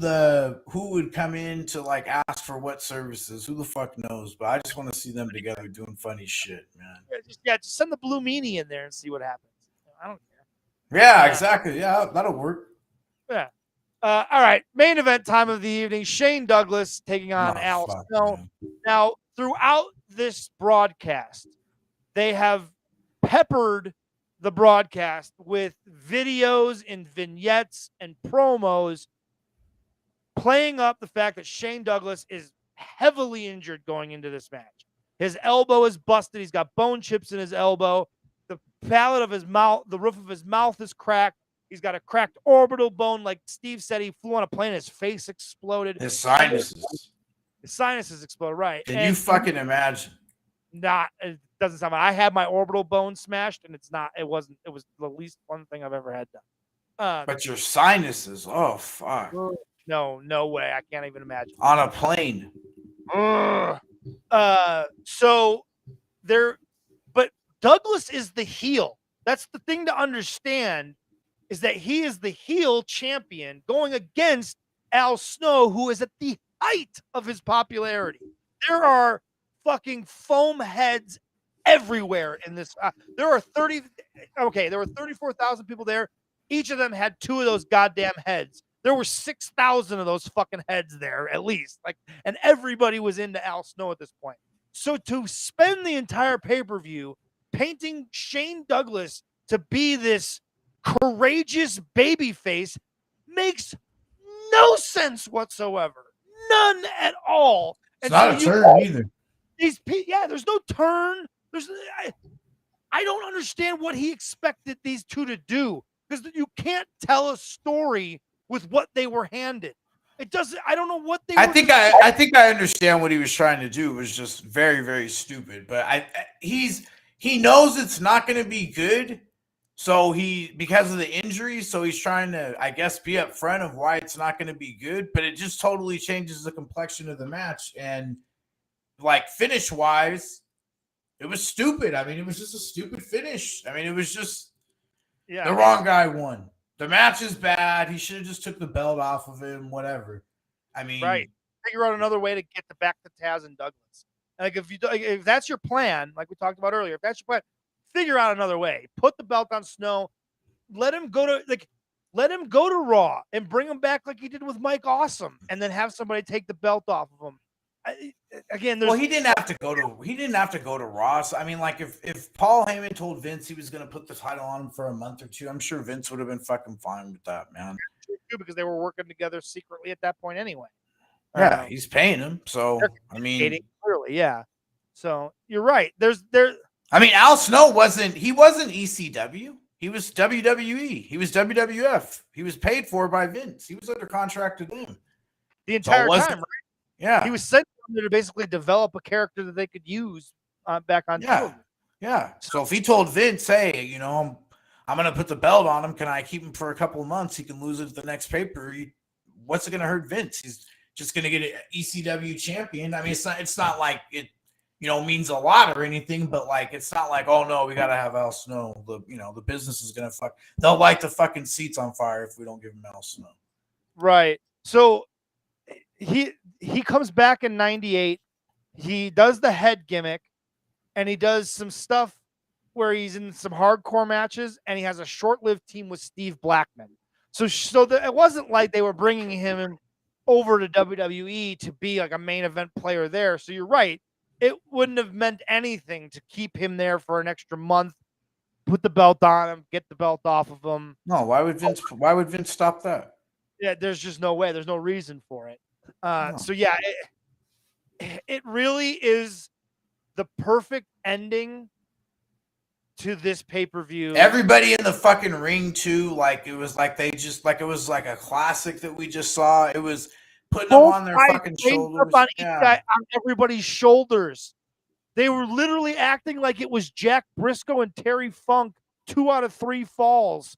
Speaker 2: would come in to like ask for what services. Who the fuck knows? But I just want to see them together doing funny shit, man.
Speaker 1: Just send the Blue Meanie in there and see what happens. I don't care.
Speaker 2: Yeah, exactly. Yeah, that'll work.
Speaker 1: Yeah. All right. Main event time of the evening. Shane Douglas taking on Al Snow. Now, throughout this broadcast, they have peppered the broadcast with videos and vignettes and promos playing up the fact that Shane Douglas is heavily injured going into this match. His elbow is busted. He's got bone chips in his elbow. The palate of his mouth, the roof of his mouth is cracked. He's got a cracked orbital bone. Like Steve said, he flew on a plane. His face exploded.
Speaker 2: His sinuses
Speaker 1: exploded, right.
Speaker 2: Can you fucking imagine?
Speaker 1: It doesn't sound like I had my orbital bone smashed, and it was the least fun thing I've ever had done.
Speaker 2: But your sinuses, oh fuck.
Speaker 1: No way. I can't even imagine.
Speaker 2: On a plane.
Speaker 1: But Douglas is the heel. That's the thing to understand, is that he is the heel champion going against Al Snow, who is at the height of his popularity. There are fucking foam heads everywhere in this. There were 34,000 people there. Each of them had 2 of those goddamn heads. There were 6,000 of those fucking heads there, at least. And everybody was into Al Snow at this point. So to spend the entire pay-per-view painting Shane Douglas to be this courageous babyface makes no sense whatsoever. None at all.
Speaker 2: It's not a turn either.
Speaker 1: There's no turn. I don't understand what he expected these two to do, because you can't tell a story with what they were handed. It doesn't. I don't know what they. I
Speaker 2: think I understand what he was trying to do. It was just very, very stupid. But he knows it's not going to be good. So because of the injury, so he's trying to, I guess, be upfront of why it's not going to be good. But it just totally changes the complexion of the match. And like finish wise, it was stupid. I mean, it was just a stupid finish. I mean, it was just the wrong guy won. The match is bad. He should have just took the belt off of him, whatever. I mean,
Speaker 1: right. Figure out another way to get back to Taz and Douglas. Like if that's your plan, like we talked about earlier, if that's your plan, figure out another way. Put the belt on Snow. Let him go to Raw and bring him back like he did with Mike Awesome, and then have somebody take the belt off of him. He didn't have to go to Raw. So, I mean, like if Paul Heyman told Vince he was going to put the title on him for a month or two, I'm sure Vince would have been fucking fine with that, man. Because they were working together secretly at that point anyway.
Speaker 2: Yeah, he's paying him. So I mean,
Speaker 1: clearly, yeah. So you're right.
Speaker 2: I mean, Al Snow wasn't ECW. He was WWE. He was WWF. He was paid for by Vince. He was under contract to them
Speaker 1: the entire time, right?
Speaker 2: Yeah.
Speaker 1: He was sent there to basically develop a character that they could use back on television.
Speaker 2: Yeah. So if he told Vince, hey, I'm going to put the belt on him, can I keep him for a couple of months? He can lose it at the next paper. What's it going to hurt Vince? He's just going to get an ECW champion. I mean, it's not like it, means a lot or anything, but like, it's not like, oh no, we got to have Al Snow. The business is going to they'll light the fucking seats on fire if we don't give him Al Snow.
Speaker 1: Right. So he comes back in 98. He does the head gimmick, and he does some stuff where he's in some hardcore matches, and he has a short-lived team with Steve Blackman. So it wasn't like they were bringing him over to WWE to be like a main event player there. So you're right. It wouldn't have meant anything to keep him there for an extra month, put the belt on him, get the belt off of him.
Speaker 2: No, why would Vince stop that?
Speaker 1: Yeah, there's just no way. There's no reason for it.
Speaker 2: No.
Speaker 1: So yeah, it really is the perfect ending to this pay-per-view.
Speaker 2: Everybody in the fucking ring too, like it was like it was like a classic that we just saw. It was putting them on their fucking shoulders.
Speaker 1: On everybody's shoulders. They were literally acting like it was Jack Briscoe and Terry Funk 2 out of 3 falls,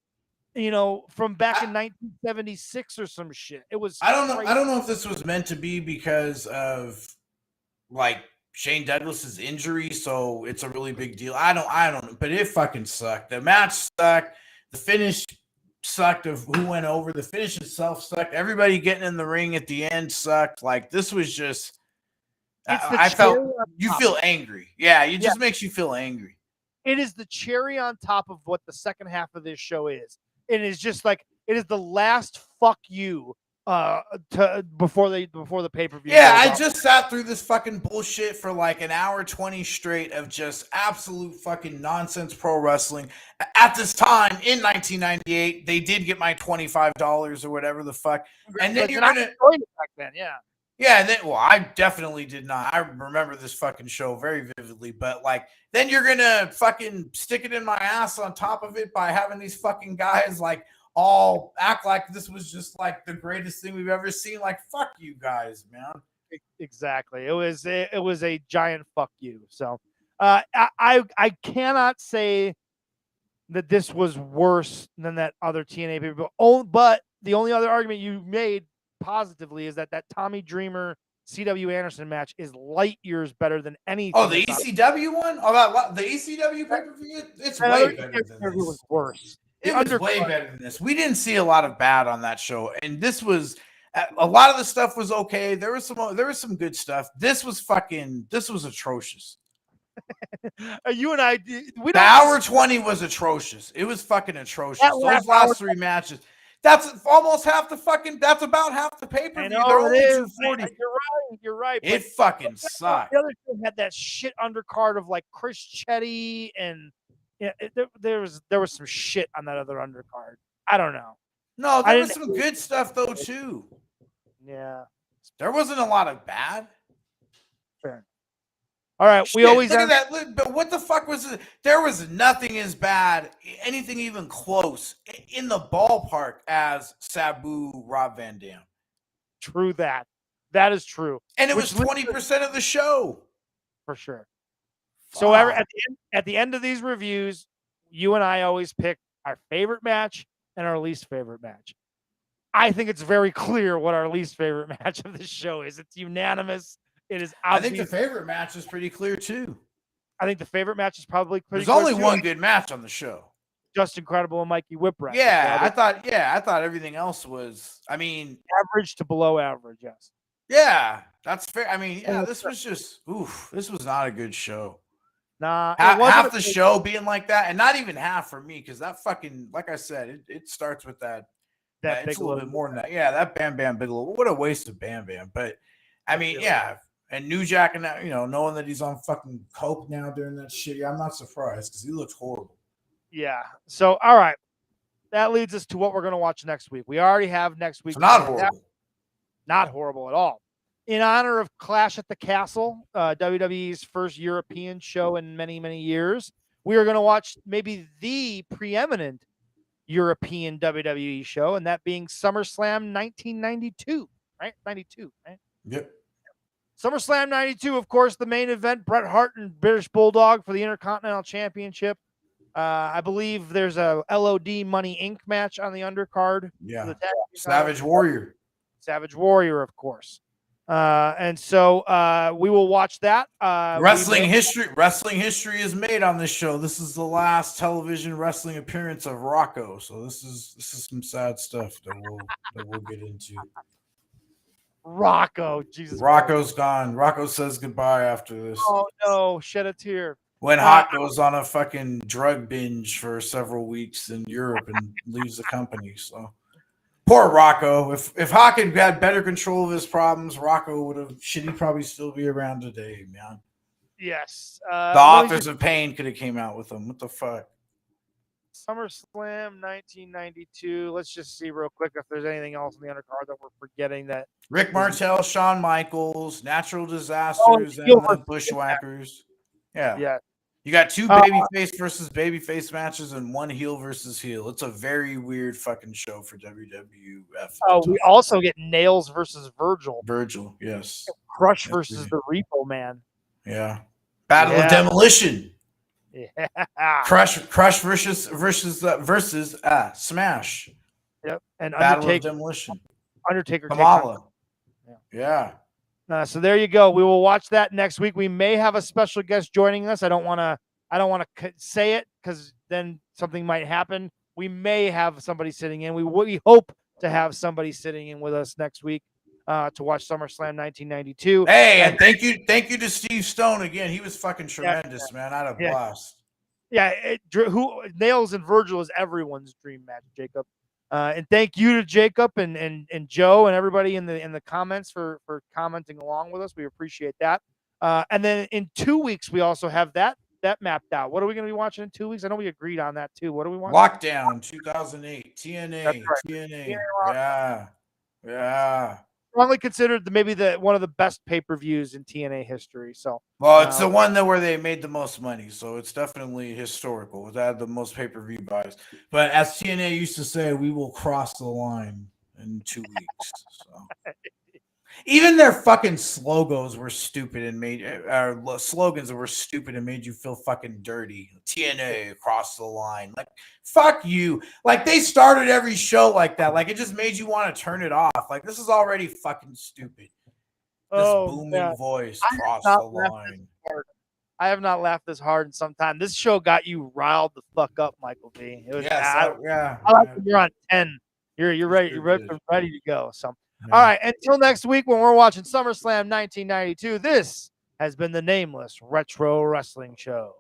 Speaker 1: from back in 1976 or some shit. It was
Speaker 2: I don't know if this was meant to be because of like Shane Douglas's injury, so it's a really big deal. I don't know, but it fucking sucked. The match sucked. The finish sucked of who went over. The finish itself sucked. Everybody getting in the ring at the end sucked. Like this was just I felt you feel angry. Yeah, it just makes you feel angry.
Speaker 1: It is the cherry on top of what the second half of this show is. It is just like it is the last fuck you before the pay-per-view.
Speaker 2: Yeah, I just sat through this fucking bullshit for like an hour 20 straight of just absolute fucking nonsense pro wrestling. At this time in 1998, they did get my $25 or whatever the fuck. And then you're gonna
Speaker 1: back then, yeah.
Speaker 2: Yeah, and then I definitely did not. I remember this fucking show very vividly, but like then you're gonna fucking stick it in my ass on top of it by having these fucking guys like all act like this was just like the greatest thing we've ever seen. Like, fuck you guys, man.
Speaker 1: Exactly. It was a giant fuck you. So I cannot say that this was worse than that other TNA pay-per-view. But the only other argument you made positively is that Tommy Dreamer CW Anderson match is light years better than anything.
Speaker 2: Oh, the ECW one? Oh, the ECW pay-per-view? It's way better than this. It was
Speaker 1: worse.
Speaker 2: It was way better than this. We didn't see a lot of bad on that show, and this was a lot of the stuff was okay. There was some good stuff. This was atrocious.
Speaker 1: You and I,
Speaker 2: the hour 20 was atrocious. It was fucking atrocious. Those last 3 matches. That's almost half the fucking. That's about half the pay-per-view. They're only 240.
Speaker 1: You're right.
Speaker 2: It fucking sucked.
Speaker 1: The other thing had that shit undercard of like Chris Chetty and. Yeah, there was some shit on that other undercard. I don't know.
Speaker 2: No, there was some good stuff though too.
Speaker 1: Yeah,
Speaker 2: there wasn't a lot of bad.
Speaker 1: Fair. All right,
Speaker 2: we always look at that. But what the fuck was it? There was nothing as bad, anything even close in the ballpark as Sabu Rob Van Dam.
Speaker 1: True that. That is true.
Speaker 2: And it was 20% of the show
Speaker 1: for sure. So at the end of these reviews, you and I always pick our favorite match and our least favorite match. I think it's very clear what our least favorite match of this show is. It's unanimous. It is obvious.
Speaker 2: I think the favorite match is pretty clear too.
Speaker 1: I think the favorite match is probably pretty
Speaker 2: clear. There's only one good match on the show.
Speaker 1: Just Incredible and Mikey Whipwreck.
Speaker 2: Yeah, I thought everything else was,
Speaker 1: average to below average, yes.
Speaker 2: Yeah, that's fair. This was just this was not a good show.
Speaker 1: Nah,
Speaker 2: half the show being like that, and not even half for me, because that fucking, like I said, it starts with that it's a little bit more than that. Yeah, that Bam Bam Bigelow. What a waste of Bam Bam. But yeah, and New Jack and that, knowing that he's on fucking coke now during that shit, I'm not surprised because he looks horrible.
Speaker 1: Yeah. So all right, that leads us to what we're gonna watch next week. We already have next week.
Speaker 2: It's not horrible.
Speaker 1: Not horrible at all. In honor of Clash at the Castle, WWE's first European show in many, many years, we are going to watch maybe the preeminent European WWE show, and that being SummerSlam 1992, right? 92, right?
Speaker 2: Yep.
Speaker 1: SummerSlam 92, of course, the main event, Bret Hart and British Bulldog for the Intercontinental Championship. I believe there's a LOD Money Inc. match on the undercard.
Speaker 2: Yeah. Savage Warrior.
Speaker 1: Savage Warrior, of course. And so we will watch that.
Speaker 2: Wrestling history is made on this show. This is the last television wrestling appearance of Rocco. So this is some sad stuff that we'll get into.
Speaker 1: Rocco, Jesus.
Speaker 2: Rocco's gone. Rocco says goodbye after this.
Speaker 1: Oh no, shed a tear.
Speaker 2: When Hawk goes on a fucking drug binge for several weeks in Europe and leaves the company. So poor Rocco. If Hawk had better control of his problems, Rocco would have he'd probably still be around today, man.
Speaker 1: Yes.
Speaker 2: The Authors of Pain could have came out with him. What the fuck?
Speaker 1: SummerSlam 1992. Let's just see real quick if there's anything else in the undercard that we're forgetting. That
Speaker 2: Rick Martel, Shawn Michaels, Natural Disasters, and the Bushwhackers. Yeah.
Speaker 1: Yeah.
Speaker 2: You got 2 babyface versus babyface matches and 1 heel versus heel. It's a very weird fucking show for WWF.
Speaker 1: Oh, we also get Nails versus Virgil.
Speaker 2: Virgil, yes.
Speaker 1: Crush versus the Repo Man.
Speaker 2: Yeah. Battle of Demolition.
Speaker 1: Yeah.
Speaker 2: Crush versus Smash.
Speaker 1: Yep. And
Speaker 2: Battle of Demolition.
Speaker 1: Undertaker.
Speaker 2: Kamala. Yeah.
Speaker 1: So there you go. We will watch that next week. We may have a special guest joining us. I don't want to say it because then something might happen. We may have somebody sitting in. We hope to have somebody sitting in with us next week to watch SummerSlam 1992.
Speaker 2: Hey, and thank you to Steve Stone again. He was fucking tremendous, man. I had a blast.
Speaker 1: Yeah, who Nails and Virgil is everyone's dream match, Jacob. And thank you to Jacob and Joe and everybody in the comments for commenting along with us. We appreciate that. And then in 2 weeks, we also have that mapped out. What are we going to be watching in 2 weeks? I know we agreed on that too. What do we want?
Speaker 2: Lockdown 2008 TNA. Right. TNA. Yeah.
Speaker 1: Strongly considered maybe one of the best pay-per-views in TNA history. So,
Speaker 2: well, it's the one where they made the most money, so it's definitely historical. It had the most pay-per-view buys. But as TNA used to say, we will cross the line in 2 weeks. So. Even their fucking slogans were stupid and made you feel fucking dirty. TNA across the line. Like, fuck you. Like, they started every show like that. Like, it just made you want to turn it off. Like, this is already fucking stupid. This booming voice across the line.
Speaker 1: I have not laughed this hard in some time. This show got you riled the fuck up, Michael B. It was, I like when you're on 10. You're ready. You're ready to go. So. All right, until next week when we're watching SummerSlam 1992, this has been the Nameless Retro Wrestling Show.